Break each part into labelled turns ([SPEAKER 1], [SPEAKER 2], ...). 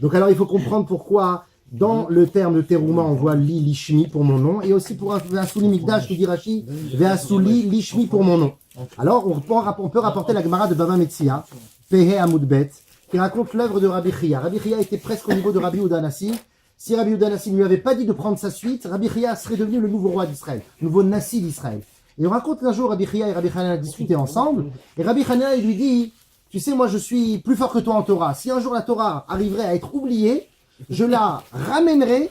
[SPEAKER 1] Donc alors il faut comprendre pourquoi dans le terme de terouma on voit li lishmi pour mon nom et aussi pour Ve'asuli Mikdash, tu dis Rashi, Ve'asuli lishmi pour mon nom. Alors on peut rapporter la Gemara de Bava Metzia, Pehe Amoudbet, qui raconte l'œuvre de Rabbi Chia. Rabbi Chia était presque au niveau de Rabbi Yehuda Hanassi. Si Rabbi Yehuda Hanassi ne lui avait pas dit de prendre sa suite, Rabbi Chia serait devenu le nouveau roi d'Israël, le nouveau Nassi d'Israël. Et on raconte qu'un jour Rabbi Chia et Rabbi Hanina discutaient ensemble, et Rabbi Hanina lui dit, tu sais, moi je suis plus fort que toi en Torah. Si un jour la Torah arriverait à être oubliée, je ramènerai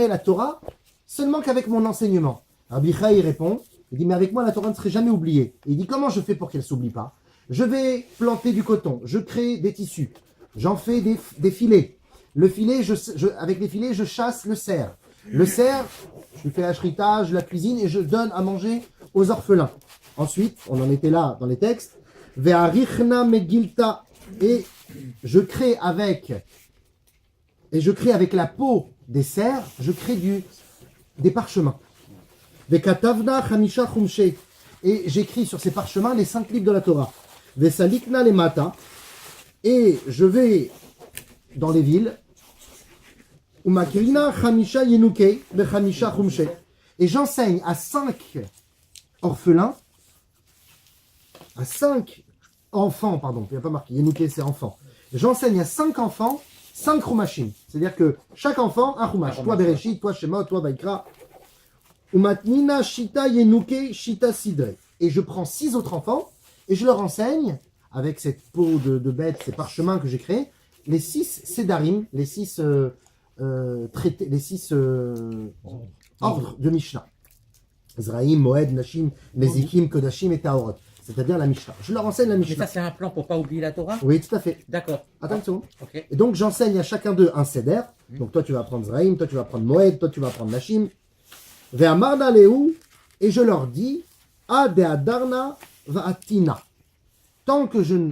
[SPEAKER 1] la Torah seulement qu'avec mon enseignement. Rabbi Chia il répond, il dit, mais avec moi la Torah ne serait jamais oubliée. Et il dit, comment je fais pour qu'elle ne s'oublie pas? Je vais planter du coton, je crée des tissus, j'en fais des filets. Le filet, avec les filets, je chasse le cerf. Le cerf, je lui fais la shrita, je la cuisine et je donne à manger aux orphelins. Ensuite, on en était là dans les textes, Ve'arichna megilta, et je crée avec la peau des cerfs, je crée des parchemins. Ve'katavna chamisha chumshe, et j'écris sur ces parchemins les 5 livres de la Torah. Ve'salikna lemata, et je vais dans les villes, Umakrina chamisha yenuke bechamisha chumshe, et j'enseigne à 5 orphelins, à 5 enfants, pardon, il n'y a pas marqué, yenuke c'est enfant. J'enseigne à 5 enfants, 5 chumashim, c'est-à-dire que chaque enfant, un chumash, toi Bereshit, toi Shema, toi Vaikra, Umatnina shita yenuke shita sidre, et je prends 6 autres enfants, et je leur enseigne, avec cette peau de bête, ces parchemins que j'ai créés, les 6 sédarim, les 6 traités, les 6 ordres de Mishnah. Zraïm, Moed, Nashim, Nezikim, Kodashim et Taorot. C'est-à-dire la Mishnah. Je leur enseigne la Mishnah.
[SPEAKER 2] Mais ça, c'est un plan pour ne pas oublier la Torah?
[SPEAKER 1] Oui, tout à fait.
[SPEAKER 2] D'accord.
[SPEAKER 1] Attends une seconde.
[SPEAKER 2] Okay.
[SPEAKER 1] Et donc, j'enseigne à chacun d'eux un seder. Donc, toi, tu vas prendre Zraïm, toi, tu vas prendre Moed, toi, tu vas prendre Nashim. Ve'amarna lehu, et je leur dis, Adeadarna va'atina. Tant que je ne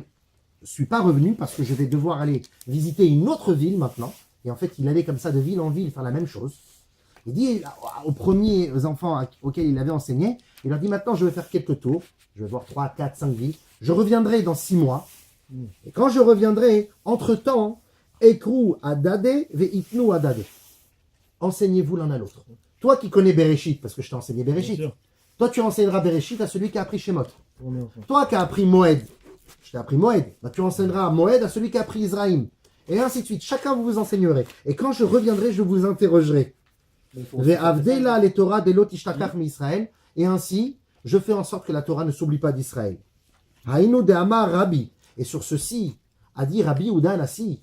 [SPEAKER 1] suis pas revenu, parce que je vais devoir aller visiter une autre ville maintenant, et en fait, il allait comme ça de ville en ville faire la même chose. Il dit aux premiers enfants auxquels il avait enseigné, il leur dit maintenant, je vais faire quelques tours, je vais voir 3, 4, 5 villes, je reviendrai dans 6 mois, et quand je reviendrai, entre-temps, Ekrou adade ve'itnu adade. Enseignez-vous l'un à l'autre. Toi qui connais Bereshit, parce que je t'ai enseigné Bereshit, toi tu enseigneras Bereshit à celui qui a appris Shemot. Toi qui as appris Moed, je t'ai appris Moed, bah, tu enseigneras Moed à celui qui a appris Israël. Et ainsi de suite. Chacun vous vous enseignerez. Et quand je reviendrai, je vous interrogerai. Ve'avdela les Torah de lot ishtakach mi-Israël. Et ainsi, je fais en sorte que la Torah ne s'oublie pas d'Israël. Haïnu de Amar Rabbi. Et sur ceci, a dit Rabbi Yehuda Hanassi,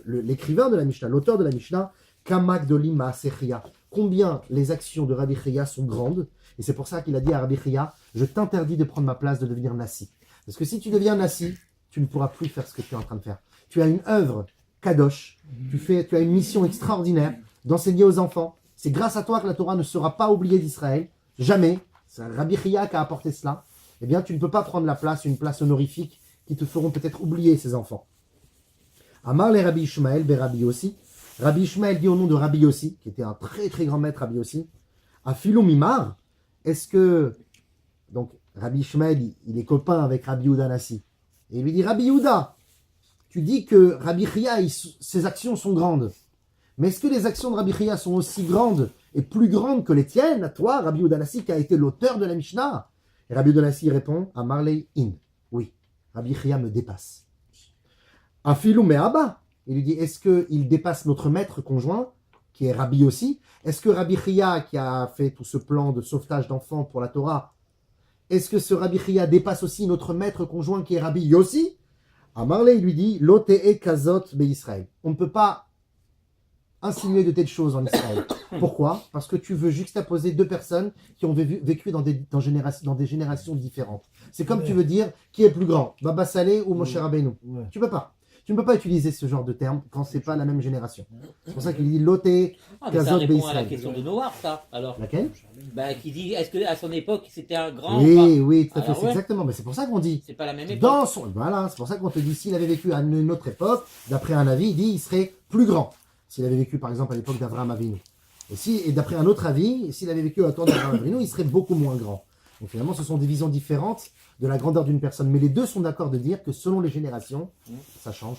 [SPEAKER 1] l'écrivain de la Mishnah, l'auteur de la Mishnah, Kamak dolim ma'asechia. Combien les actions de Rabbi Chia sont grandes. Et c'est pour ça qu'il a dit à Rabbi Chia, je t'interdis de prendre ma place, de devenir Nassi. Parce que si tu deviens Nassi, tu ne pourras plus faire ce que tu es en train de faire. Tu as une œuvre kadosh, tu as une mission extraordinaire d'enseigner aux enfants. C'est grâce à toi que la Torah ne sera pas oubliée d'Israël. Jamais. C'est Rabbi Chia qui a apporté cela. Eh bien, tu ne peux pas prendre la place, une place honorifique qui te feront peut-être oublier ces enfants. Amar les Rabbi Ishmael, Rabbi Yossi. Rabbi Ishmael dit au nom de Rabbi Yossi, qui était un très très grand maître, Rabbi Yossi. À Philo Mimar, est-ce que... Donc, Rabbi Ishmael, il est copain avec Rabbi Yehuda Hanassi. Et il lui dit, Rabbi Yehuda, tu dis que Rabbi Chia, ses actions sont grandes. Mais est-ce que les actions de Rabbi Chia sont aussi grandes et plus grandes que les tiennes, à toi, Rabbi Yehuda Hanassi, qui a été l'auteur de la Mishnah? Et Rabbi Yehuda Hanassi répond, à Marley In. Oui, Rabbi Chia me dépasse. Afilou Me'aba, il lui dit, est-ce qu'il dépasse notre maître conjoint, qui est Rabbi aussi? Est-ce que Rabbi Chia, qui a fait tout ce plan de sauvetage d'enfants pour la Torah, est-ce que ce Rabbi Chia dépasse aussi notre maître conjoint qui est Rabbi Yossi? Amarle, il lui dit, Lote'e kazot be Israël. On ne peut pas insinuer de telles choses en Israël. Pourquoi? Parce que tu veux juxtaposer deux personnes qui ont vécu dans des générations différentes. C'est comme tu veux dire, qui est plus grand, Baba Saleh ou Moshe Rabbeinu? Tu peux pas. Tu ne peux pas utiliser ce genre de terme quand c'est pas la même génération. C'est pour ça qu'il dit Lote'e kazot be Israël.
[SPEAKER 2] Ça répond à la question de Noir, ça, alors.
[SPEAKER 1] Laquelle?
[SPEAKER 2] Qui dit, est-ce qu'à son époque, c'était un grand...
[SPEAKER 1] Oui, tout à fait,
[SPEAKER 2] alors,
[SPEAKER 1] c'est exactement. Mais c'est pour ça qu'on dit...
[SPEAKER 2] C'est pas la même époque.
[SPEAKER 1] Voilà, c'est pour ça qu'on te dit, s'il avait vécu à une autre époque, d'après un avis, il dit, il serait plus grand. S'il avait vécu, par exemple, à l'époque d'Avraham Avinu. Et d'après un autre avis, s'il avait vécu à temps d'Avraham Avinu, il serait beaucoup moins grand. Donc finalement, ce sont des visions différentes de la grandeur d'une personne. Mais les deux sont d'accord de dire que selon les générations, ça change.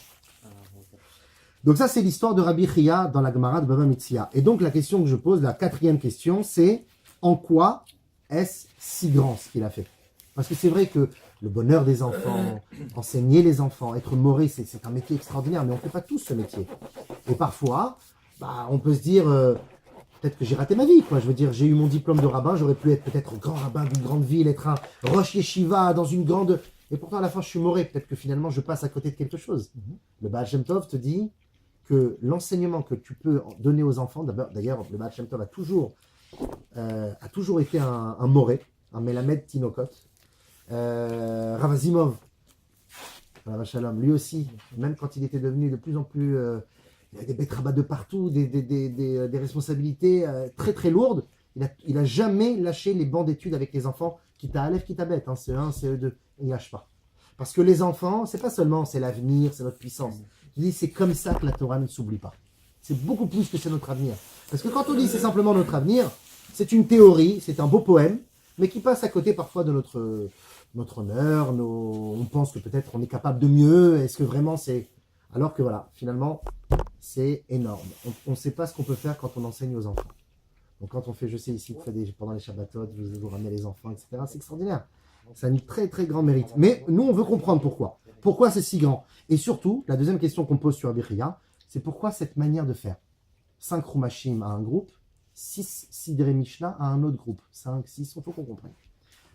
[SPEAKER 1] Donc ça, c'est l'histoire de Rabbi Chia dans la Gemara de Bava Metzia. Et donc la question que je pose, la 4e question, c'est en quoi est-ce si grand ce qu'il a fait? Parce que c'est vrai que le bonheur des enfants, enseigner les enfants, être moré, c'est un métier extraordinaire, mais on ne fait pas tous ce métier. Et parfois, on peut se dire, peut-être que j'ai raté ma vie, quoi. Je veux dire, j'ai eu mon diplôme de rabbin, j'aurais pu être peut-être grand rabbin d'une grande ville, être un rosh yeshiva dans une grande... Et pourtant, à la fin, je suis moré. Peut-être que finalement, je passe à côté de quelque chose. Le Baal Shem Tov te dit que l'enseignement que tu peux donner aux enfants, d'ailleurs, le Baal Shem Tov a toujours été un moré, un Melamed Tinokot. Rav Azimov, lui aussi, même quand il était devenu de plus en plus... il avait des betrabat de partout, des responsabilités très très lourdes. Il a jamais lâché les bancs d'études avec les enfants, quitte à Aleph, quitte à Bet, hein, CE1, CE2. Il ne lâche pas. Parce que les enfants, c'est pas seulement c'est l'avenir, c'est notre puissance. Je dis c'est comme ça que la Torah ne s'oublie pas. C'est beaucoup plus que c'est notre avenir. Parce que quand on dit c'est simplement notre avenir, c'est une théorie, c'est un beau poème, mais qui passe à côté parfois de notre honneur. On pense que peut-être on est capable de mieux. Est-ce que vraiment c'est... Alors que voilà, finalement, c'est énorme. On ne sait pas ce qu'on peut faire quand on enseigne aux enfants. Donc quand on fait, je sais ici, pendant les Shabbatot, vous ramenez les enfants, etc. C'est extraordinaire. Ça a un très très grand mérite. Mais nous, on veut comprendre pourquoi. Pourquoi c'est si grand? Et surtout, la deuxième question qu'on pose sur Rabbi Chia, c'est pourquoi cette manière de faire? 5 Rumashim à un groupe, 6 Sidrei Mishnah à un autre groupe. 5, 6, il faut qu'on comprenne.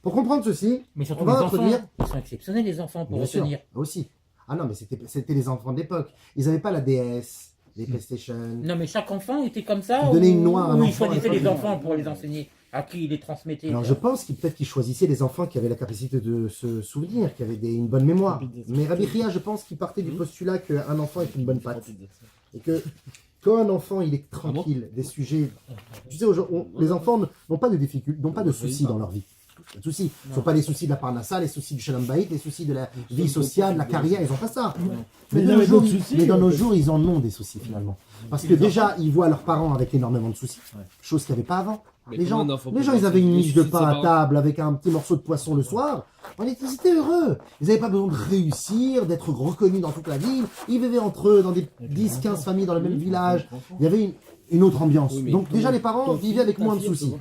[SPEAKER 1] Pour comprendre ceci,
[SPEAKER 2] Mais surtout
[SPEAKER 1] on
[SPEAKER 2] les
[SPEAKER 1] va
[SPEAKER 2] enfants,
[SPEAKER 1] introduire...
[SPEAKER 2] ils sont exceptionnels les enfants pour
[SPEAKER 1] Bien sûr,
[SPEAKER 2] retenir.
[SPEAKER 1] aussi. Ah non, mais c'était les enfants de l'époque. Ils n'avaient pas la DS, les PlayStation.
[SPEAKER 2] Non mais chaque enfant était comme ça.
[SPEAKER 1] Ils donnaient une noix à un
[SPEAKER 2] ou ils
[SPEAKER 1] enfant,
[SPEAKER 2] choisissaient
[SPEAKER 1] à
[SPEAKER 2] les
[SPEAKER 1] l'époque.
[SPEAKER 2] enfants pour les enseigner. À qui ils les transmettaient.
[SPEAKER 1] Alors je pense peut-être qu'ils choisissaient les enfants qui avaient la capacité de se souvenir, qui avaient une bonne mémoire. Mais Rabbi Chia, je pense qu'il partait du postulat qu'un enfant est une bonne patte. Et que quand un enfant il est tranquille des sujets... Tu sais, les enfants n'ont pas de difficultés, n'ont pas de soucis dans leur vie. Pas de soucis. Ce ne sont pas les soucis de la parnassa, les soucis du shalom bayit, les soucis de la vie sociale, de la carrière, ils n'ont pas ça. Mais dans nos jours, ils en ont des soucis finalement. Parce que déjà, ils voient leurs parents avec énormément de soucis, chose qu'il n'y avait pas avant. Les gens, ils avaient une miche de pain à table avec un petit morceau de poisson le soir. Ils étaient heureux. Ils n'avaient pas besoin de réussir, d'être reconnus dans toute la ville. Ils vivaient entre eux dans des 10-15 familles dans le même village. Il y avait une autre ambiance. Donc déjà, les parents vivaient avec moins de soucis.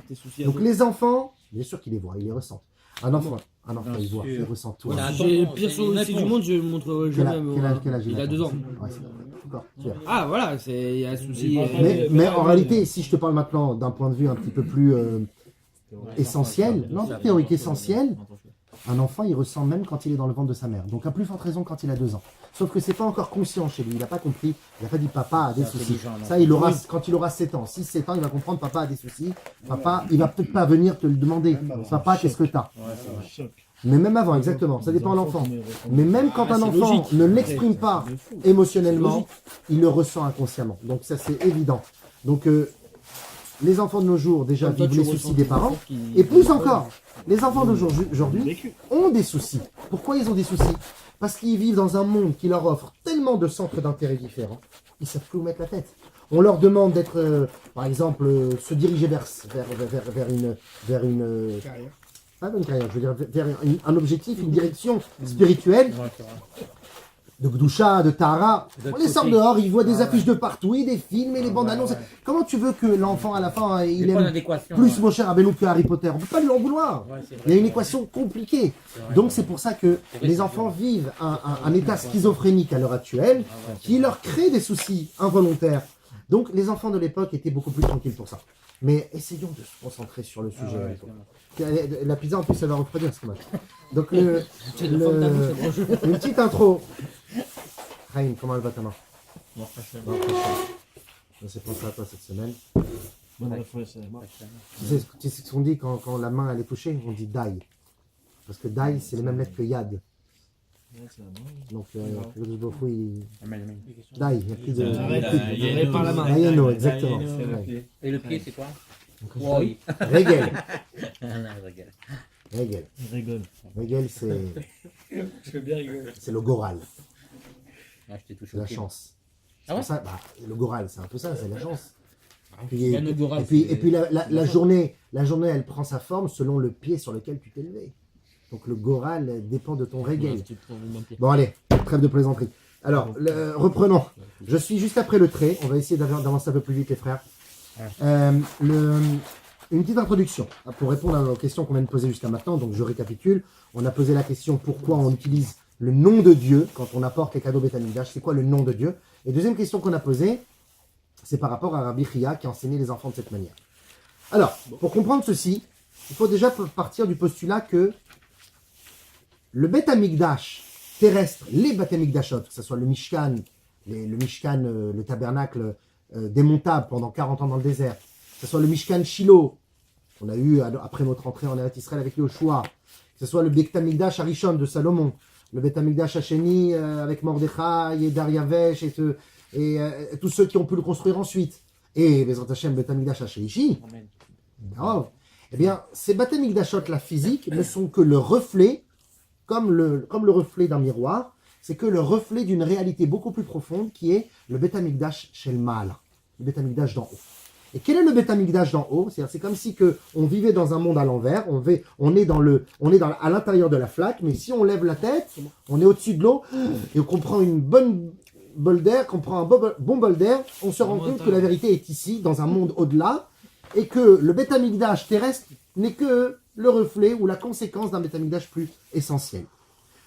[SPEAKER 1] Donc les enfants, bien sûr qu'ils les voient, ils les ressentent. Un enfant, il voit, il ressent tout.
[SPEAKER 3] J'ai le pire sourcil du monde, je le montrerai jamais.
[SPEAKER 1] Quel âge
[SPEAKER 3] Il a 2 ans.
[SPEAKER 1] Ouais, d'accord, super.
[SPEAKER 3] Ah voilà, il y a un souci.
[SPEAKER 1] Mais en réalité, si je te parle maintenant d'un point de vue un petit peu plus essentiel, non, théorique essentiel, un enfant, il ressent même quand il est dans le ventre de sa mère. Donc à plus forte raison quand il a 2 ans. Sauf que c'est pas encore conscient chez lui, il n'a pas compris, il n'a pas dit papa a des soucis. Ça, il aura, quand il aura 7 ans, 6-7 ans, il va comprendre papa a des soucis. Papa, il va peut-être pas venir te le demander. Papa, qu'est-ce que t'as? Mais même avant, exactement, ça dépend de l'enfant. Mais même quand un enfant ne l'exprime pas émotionnellement, il le ressent inconsciemment. Donc ça, c'est évident. Donc les enfants de nos jours, déjà, vivent les soucis des parents. Et plus encore, les enfants d'aujourd'hui ont des soucis. Pourquoi ils ont des soucis? Parce qu'ils vivent dans un monde qui leur offre tellement de centres d'intérêt différents, ils ne savent plus où mettre la tête. On leur demande d'être, par exemple, se diriger vers une carrière. Pas une carrière, je veux dire, vers un objectif, une direction spirituelle. De Gdoucha, de Tahara. On les sort dehors, ils voient des affiches de partout, et des films, et les bandes annonces. Comment tu veux que l'enfant, à la fin, il aime plus Moshe Rabbeinu que Harry Potter? On ne peut pas lui en vouloir. Il y a une équation compliquée. Donc c'est pour ça que les enfants vivent un état schizophrénique à l'heure actuelle, qui leur crée des soucis involontaires. Donc les enfants de l'époque étaient beaucoup plus tranquilles pour ça. Mais essayons de se concentrer sur le sujet. La pizza, en plus, ça va refroidir, c'est dommage. Donc une petite intro. Chaim, comment elle va ta main? Je sais penser à toi cette semaine. Tu sais ce qu'on dit quand la main elle est touchée? On dit dai. Parce que dai, c'est les mêmes lettres que yad. Donc, le Bofou, il. Dai, il n'y a plus de.
[SPEAKER 3] Par la main.
[SPEAKER 1] Ayano, exactement.
[SPEAKER 2] Et le pied, c'est quoi?
[SPEAKER 1] Oui. Regel. Regel, c'est le goral. C'est la chance. C'est pour ça, le goral, c'est un peu ça, c'est la chance. Et puis la journée, elle prend sa forme selon le pied sur lequel tu t'es levé. Donc le goral dépend de ton regel. Bon allez, trêve de plaisanterie. Alors, reprenons. Je suis juste après le trait. On va essayer d'avancer un peu plus vite, les frères. Une petite introduction pour répondre aux questions qu'on vient de poser jusqu'à maintenant. Donc, je récapitule. On a posé la question pourquoi on utilise le nom de Dieu quand on apporte les cadeaux Beth Amikdash. C'est quoi le nom de Dieu? Et deuxième question qu'on a posée, c'est par rapport à Rabbi Chia qui enseignait les enfants de cette manière. Alors, pour comprendre ceci, il faut déjà partir du postulat que le Beth Amikdash terrestre, les Beth Amikdashot, que ce soit le Mishkan, le tabernacle démontable pendant 40 ans dans le désert, que ce soit le Mishkan Shiloh, qu'on a eu après notre entrée en Eretz Israël avec Yoshua, que ce soit le Beth Amikdash Arishon de Salomon, le Beth Amikdash Hasheni avec Mordechai et Dariavesh et tous ceux qui ont pu le construire ensuite, et les Hashem Beth Amikdash Hasheishi. Oh, eh bien, ces Beth Amikdashot, la physique, ne sont que le reflet, comme le reflet d'un miroir, c'est que le reflet d'une réalité beaucoup plus profonde qui est le Beth Amikdash Shel Ma'ala, le Beth Amikdash d'en haut. Et quel est le Beth Amikdash d'en haut? C'est comme si on vivait dans un monde à l'envers, on est à l'intérieur de la flaque, mais si on lève la tête, on est au-dessus de l'eau, et qu'on prend une bonne bol d'air, qu'on prend un bon bol d'air, on se rend compte que la vérité est ici, dans un monde au-delà, et que le Beth Amikdash terrestre n'est que le reflet ou la conséquence d'un Beth Amikdash plus essentiel.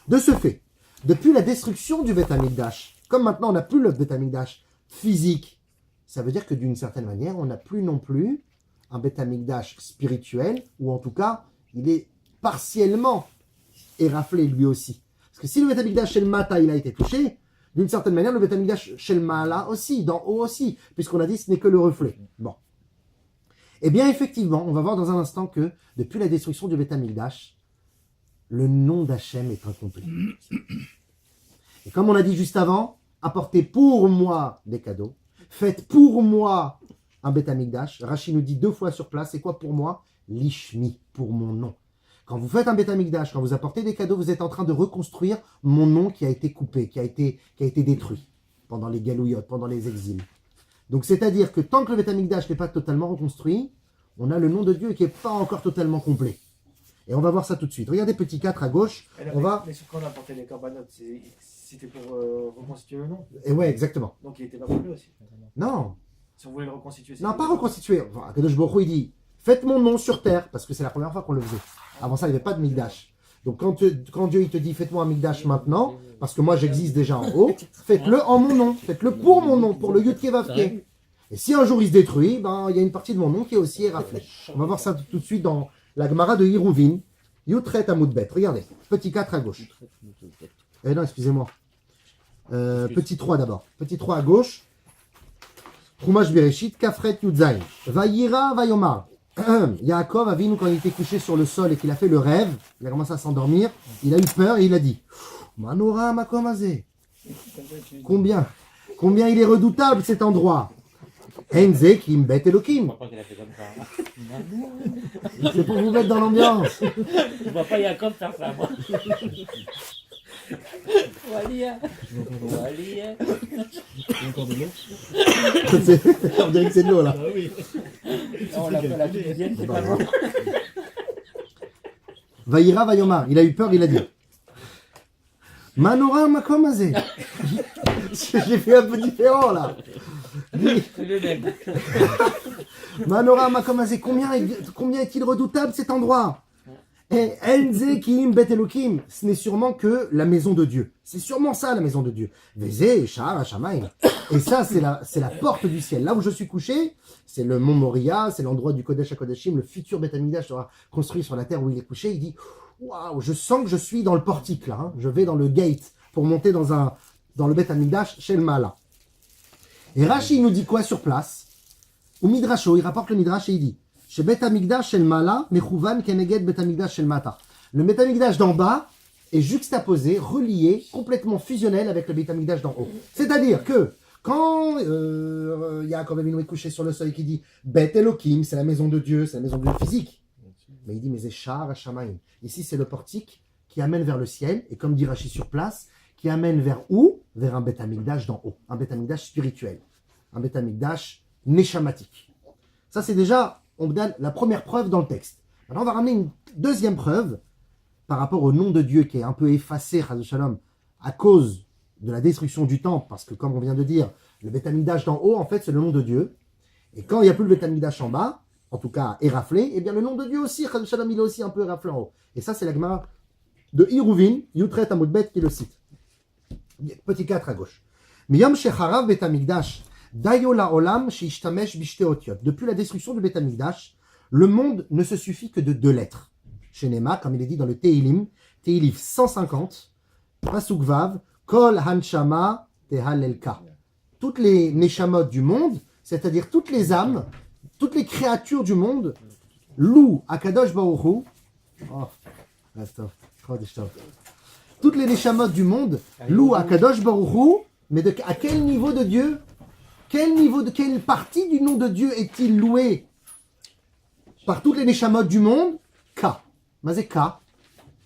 [SPEAKER 1] De ce fait, depuis la destruction du Beth Amikdash, comme maintenant on n'a plus le Beth Amikdash physique, ça veut dire que d'une certaine manière, on n'a plus non plus un Beth Amikdash spirituel, ou en tout cas, il est partiellement éraflé lui aussi. Parce que si le Beth Amikdash Shel Mata, il a été touché, d'une certaine manière, le Beth Amikdash Shel Ma'ala aussi, d'en haut aussi, puisqu'on a dit que ce n'est que le reflet. Bon. Eh bien, effectivement, on va voir dans un instant que, depuis la destruction du Beth Amikdash, le nom d'Hachem est incomplet. Et comme on a dit juste avant, apportez pour moi des cadeaux, faites pour moi un Beth Amikdash. Rashi nous dit 2 fois sur place, c'est quoi pour moi? L'Ishmi, pour mon nom. Quand vous faites un Beth Amikdash, quand vous apportez des cadeaux, vous êtes en train de reconstruire mon nom qui a été coupé, qui a été détruit pendant les galouyot, pendant les exils. Donc c'est-à-dire que tant que le Beth Amikdash n'est pas totalement reconstruit, on a le nom de Dieu qui n'est pas encore totalement complet. Et on va voir ça tout de suite. Regardez petit 4 à gauche.
[SPEAKER 4] Mais sur quoi on a apporté les corbanotes, c'était pour reconstituer le nom.
[SPEAKER 1] Et ouais, exactement.
[SPEAKER 4] Donc il n'était pas complet aussi.
[SPEAKER 1] Non.
[SPEAKER 4] Si on voulait le reconstituer.
[SPEAKER 1] Non, pas reconstituer. Enfin, Akadosh Baruch Hu, il dit, faites mon nom sur terre, parce que c'est la première fois qu'on le faisait. Avant ça, il n'y avait pas de Mikdash. Donc quand Dieu il te dit, faites-moi un Mikdash maintenant, parce que moi j'existe déjà en haut, faites-le en mon nom. Faites-le pour mon nom, pour le Yud Kevavke. Et si un jour il se détruit, ben il y a une partie de mon nom qui est aussi éraflée. On va voir ça tout de suite dans la Gemara de Hiruvin, Yutret Amoudbet. Regardez, petit 4 à gauche. Non, excusez-moi. Petit 3 d'abord. Petit 3 à gauche. Chumash Bereshit, Kafret Yudzaï. Vayira Vayomar. Yaakov Avinu, quand il était couché sur le sol et qu'il a fait le rêve, il a commencé à s'endormir, il a eu peur et il a dit Manora Makomazé. Combien il est redoutable cet endroit. Enze Kim Bet Elokim.
[SPEAKER 2] Je crois pas qu'il a fait comme ça.
[SPEAKER 1] C'est pour vous mettre dans l'ambiance.
[SPEAKER 2] Je vois pas Jacob faire ça, moi. Walia.
[SPEAKER 3] Encore de l'eau.
[SPEAKER 1] On dirait que c'est de l'eau là.
[SPEAKER 3] Ah oui.
[SPEAKER 2] On l'appelle la tunisienne, c'est pas bon.
[SPEAKER 1] Vaïra Vayomar, il a eu peur, il a dit Manora Makomazé. J'ai fait un peu différent là.
[SPEAKER 2] C'est le même.
[SPEAKER 1] Manora Makomazé, combien est-il redoutable cet endroit? Et Enze Kim Bet Elokim, ce n'est sûrement que la maison de Dieu. C'est sûrement ça la maison de Dieu. Vezé, Sha'ar Hashamaim. Et ça, c'est la porte du ciel. Là où je suis couché, c'est le mont Moria, c'est l'endroit du Kodesh HaKodeshim, le futur Beth Amikdash sera construit sur la terre où il est couché. Il dit, waouh, je sens que je suis dans le portique là. Hein. Je vais dans le gate pour monter dans le Beth Amikdash chez le Mala. Et Rashi nous dit quoi sur place? Ou Midrasho, il rapporte le Midrash et il dit, chez Beth Amikdash shel Mala, Mechouvan Keneged Beth Amikdash shel Mata. Le Beth Amikdash d'en bas est juxtaposé, relié, complètement fusionnel avec le Beth Amikdash d'en haut. C'est-à-dire que quand Yaakov Avinu est couché sur le sol et qui dit Beth Elokim, c'est la maison de Dieu, c'est la maison de Dieu physique. Mais il dit mais c'est Sha'ar Hashamaim. Ici c'est le portique qui amène vers le ciel et comme dit Rashi sur place, qui amène vers où? Vers un Beth Amikdash d'en haut, un Beth Amikdash spirituel, un Beth Amikdash neshamatique. Ça c'est déjà on donne la première preuve dans le texte. Maintenant, on va ramener une deuxième preuve par rapport au nom de Dieu qui est un peu effacé, Chazé Shalom, à cause de la destruction du temple, parce que comme on vient de dire, le Beth Amikdash d'en haut, en fait, c'est le nom de Dieu. Et quand il n'y a plus le Beth Amikdash en bas, en tout cas éraflé, eh bien le nom de Dieu aussi, Chas Shalom, il est aussi un peu éraflé en haut. Et ça, c'est la Gemara de Hiruvin, Yutret Amudbet, qui le cite. Petit 4 à gauche. Miyam Shecharav Beth Amikdash, Dayo la Olam Sheishtamesh Bishte Otiot. Depuis la destruction du Beth Amikdash, le monde ne se suffit que de 2 lettres. Chez Nema, comme il est dit dans le Tehilim 150, Pasuk Vav, Kol Hanshama Tehalelka. Toutes les Neshamot du monde, c'est-à-dire toutes les âmes, toutes les créatures du monde, louent Akadosh Baruch Hu. Oh, reste, toutes les Neshamot du monde louent Akadosh Baruch Hu, mais à quel niveau de Dieu? Quelle partie du nom de Dieu est-il loué par toutes les Neshamot du monde? K. Mais K.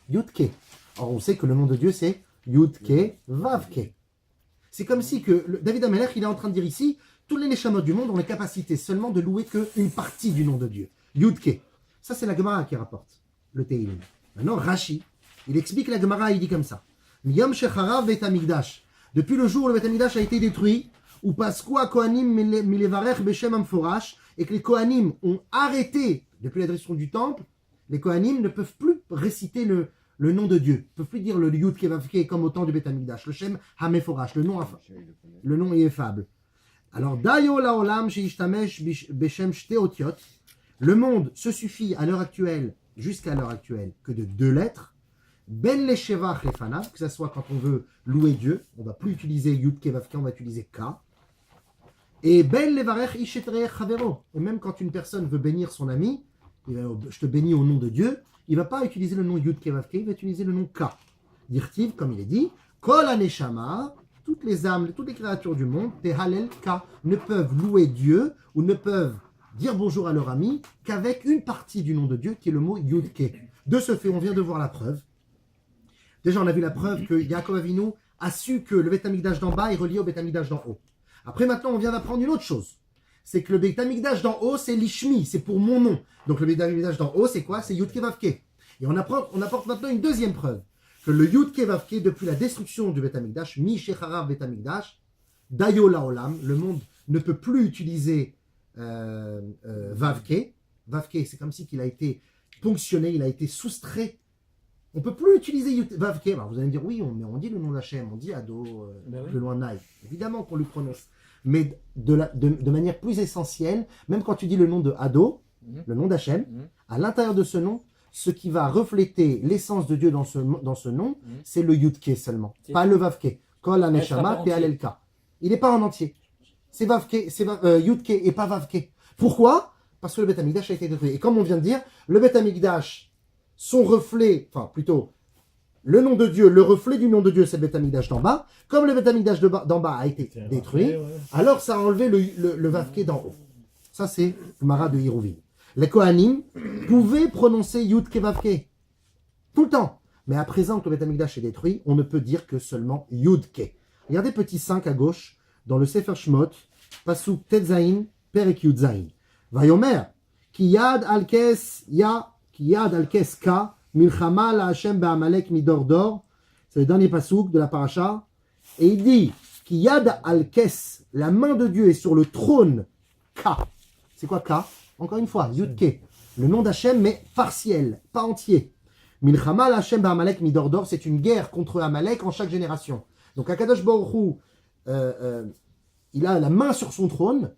[SPEAKER 1] Yudke. Or, on sait que le nom de Dieu, c'est Yudke Vavke. C'est comme si que David Amelech, il est en train de dire ici, tous les Neshamot du monde ont la capacité seulement de louer qu'une partie du nom de Dieu. Yudke. Ça, c'est la Gemara qui rapporte le Tehilim. Maintenant, Rashi, il explique la Gemara, il dit comme ça. Miyam Shecharav Beit Amikdash. Depuis le jour où le Beit Amikdash a été détruit, ou Paskua Kohanim Milevarech Beshem Amforash, et que les Kohanim ont arrêté, depuis la destruction du temple, les Kohanim ne peuvent plus réciter le nom de Dieu, ne peuvent plus dire le Yud Kevavke comme au temps du Beit Amikdash, le Shem Hameforash, le nom ineffable. Alors, Dayo Laolam Sheishtamesh Beshem Shte Otiot, le monde se suffit à l'heure actuelle, jusqu'à l'heure actuelle, que de 2 lettres. Ben Leshevach Lefanav, que ce soit quand on veut louer Dieu, on ne va plus utiliser Yud Kevavke, on va utiliser K. Et Ben Levarech Ishetrech Chavero, et même quand une personne veut bénir son ami, je te bénis au nom de Dieu, il ne va pas utiliser le nom Yud Kevavke, il va utiliser le nom K. Dirtiv, comme il est dit, Kol Aneshama, toutes les âmes, toutes les créatures du monde, Tehalel K, ne peuvent louer Dieu ou ne peuvent dire bonjour à leur ami qu'avec une partie du nom de Dieu qui est le mot Yud Ke. De ce fait, on vient de voir la preuve. Déjà, on a vu la preuve que Yaakov Avinu a su que le Beth Amikdash d'en bas est relié au Beth Amikdash d'en haut. Après, maintenant, on vient d'apprendre une autre chose. C'est que le Beit Amikdash d'en haut, c'est l'Ishmi, c'est pour mon nom. Donc le Beit Amikdash d'en haut, c'est quoi? C'est Yud Kevavke. Et on apporte maintenant une deuxième preuve. Que le Yud Kevavke, depuis la destruction du Beit Amikdash, Mi Shecharav Beit Amikdash, Dayo Laolam, le monde ne peut plus utiliser Vavke. Vavke, c'est comme si qu'il a été ponctionné, il a été soustrait. On ne peut plus utiliser Vavke. Alors vous allez me dire, oui, on dit le nom d'Hachem, on dit Ado, plus loin Naï. Évidemment qu'on lui prononce. Mais de manière plus essentielle, même quand tu dis le nom de Ado, le nom d'Hachem, à l'intérieur de ce nom, ce qui va refléter l'essence de Dieu dans ce nom, c'est le Yudke seulement, pas le Vavke. Kol Aneshama Tehalelka. Il n'est pas en entier. C'est Vavke, c'est Yudke et pas Vavke. Pourquoi? Parce que le Beth Amikdash a été détruit. Et comme on vient de dire, le Beth Amikdash, son reflet, enfin plutôt, le nom de Dieu, le reflet du nom de Dieu, c'est le Beth Amikdash d'en bas. Comme le Beth Amikdash d'en bas a été détruit, alors ça a enlevé le Vavke d'en haut. Ça, c'est le Mara de Hiruvin. Les Kohanim pouvaient prononcer Yud Kevavke tout le temps. Mais à présent que le Beth Amikdash est détruit, on ne peut dire que seulement Yud Ke. Regardez petit 5 à gauche, dans le Sefer Shmot, Pasuk Tetzain, Perek Yud Zain. Vayomer, Ki Yad Al-Kes Ya, Ki Yad Al-Kes Ka, Milchama la Hashem be'amalek midor dor. C'est le dernier pasuk de la paracha. Et il dit, Ki Yad Al-Kes, la main de Dieu est sur le trône Ka. C'est quoi Ka? Encore une fois, Yud Ke. Le nom d'Hachem, mais partiel, pas entier. Milchama la Hashem be'amalek midor dor, c'est une guerre contre Amalek en chaque génération. Donc Akadosh Baruch Hu, il a la main sur son trône,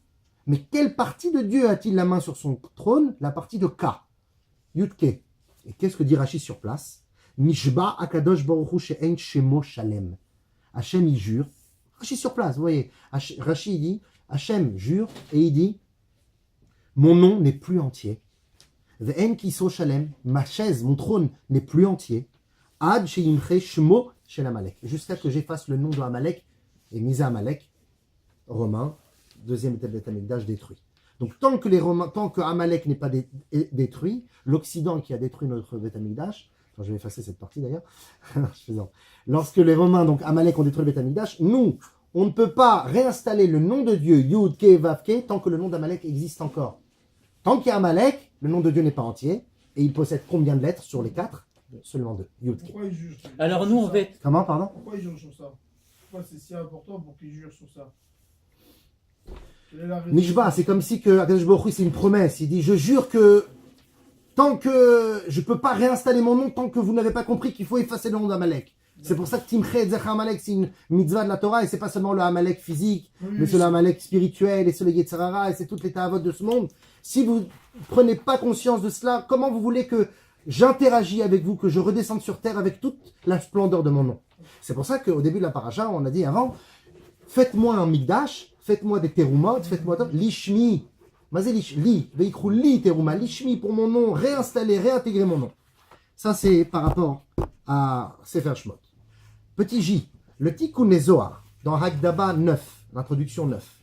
[SPEAKER 1] mais quelle partie de Dieu a-t-il la main sur son trône? La partie de Ka, Yud Ke. Et qu'est-ce que dit Rashi sur place? Nishba Akadosh Baruch Hu she'en shemo shalem. Hachem il jure. Rashi sur place, vous voyez. Rashi il dit, Hachem jure, et il dit, mon nom n'est plus entier. Ve'en kiso shalem, ma chaise, mon trône n'est plus entier. Ad she'imche shemo shel Amalek. Jusqu'à ce que j'efface le nom de Amalek, et Misa Amalek, Romain, deuxième étape Beth Amikdash détruit. Donc tant que Amalek n'est pas détruit, l'Occident qui a détruit notre Beth Amikdash, je vais effacer cette partie d'ailleurs, lorsque les Romains, donc Amalek, ont détruit le Beth Amikdash, nous, on ne peut pas réinstaller le nom de Dieu, Yud, Ke, Vav, Ke, tant que le nom d'Amalek existe encore. Tant qu'il y a Amalek, le nom de Dieu n'est pas entier, et il possède combien de lettres sur les 4? Seulement 2, Yud, Ke.
[SPEAKER 2] Alors nous, on va être...
[SPEAKER 1] Comment, pardon?
[SPEAKER 4] Pourquoi ils jouent sur ça?
[SPEAKER 5] Pourquoi c'est si important pour qu'ils jurent sur ça? Quelle est la raison?
[SPEAKER 1] Mishba, c'est comme si que Akadosh Baruch Hu, c'est une promesse. Il dit, je jure que tant que je peux pas réinstaller mon nom, tant que vous n'avez pas compris qu'il faut effacer le nom d'Amalek. C'est pour ça que Timché et Zecha Amalek, c'est une mitzvah de la Torah, et c'est pas seulement le Amalek physique, mais c'est le Amalek spirituel, et c'est le Yetzirara, et c'est toutes les ta'avot de ce monde. Si vous prenez pas conscience de cela, comment vous voulez que j'interagis avec vous, que je redescende sur terre avec toute la splendeur de mon nom? C'est pour ça qu'au début de la paracha, on a dit avant, faites-moi un mikdash, faites-moi des terumot, faites-moi l'ishmi. Mazé li, veikrou li teruma, l'ishmi pour mon nom, réinstaller, réintégrer mon nom. Ça c'est par rapport à Sefer Shmot. Petit J, le Tikkun Zohar, dans Hagdaba 9, l'introduction 9,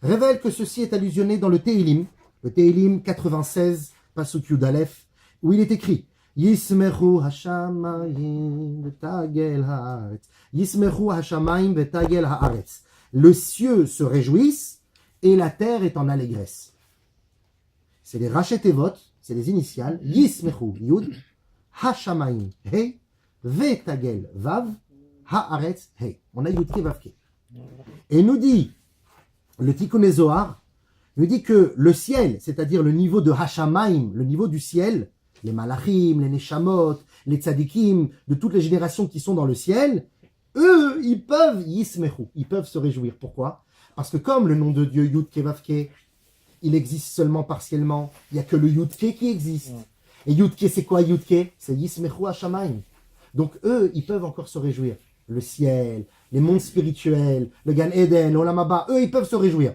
[SPEAKER 1] révèle que ceci est allusionné dans le Tehillim 96, Pasuk Yud Aleph, où il est écrit Yismechu hashamayim v'tagel haaretz. Yismechu hashamayim v'tagel haaretz. Le cieux se réjouissent et la terre est en allégresse. C'est les Rachetevot, c'est les initiales. Yismechu, Yud, hashamayim, He, v'tagel, Vav, haaretz, He. On a Yud Ke Vav Ke. Et nous dit, le Tikkun Zohar, nous dit que le ciel, c'est-à-dire le niveau de Hashamayim, le niveau du ciel, les Malachim, les Neshamot, les Tzadikim, de toutes les générations qui sont dans le ciel, eux, ils peuvent Yismechu, ils peuvent se réjouir. Pourquoi? Parce que comme le nom de Dieu Yud Ke Vav Ke, il existe seulement partiellement, il n'y a que le Yud Ke qui existe. Et Yud Ke, c'est quoi Yud Ke? C'est Yismechu Hashamayim. Donc eux, ils peuvent encore se réjouir. Le ciel, les mondes spirituels, le Gan Eden, l'Olam Haba, eux, ils peuvent se réjouir.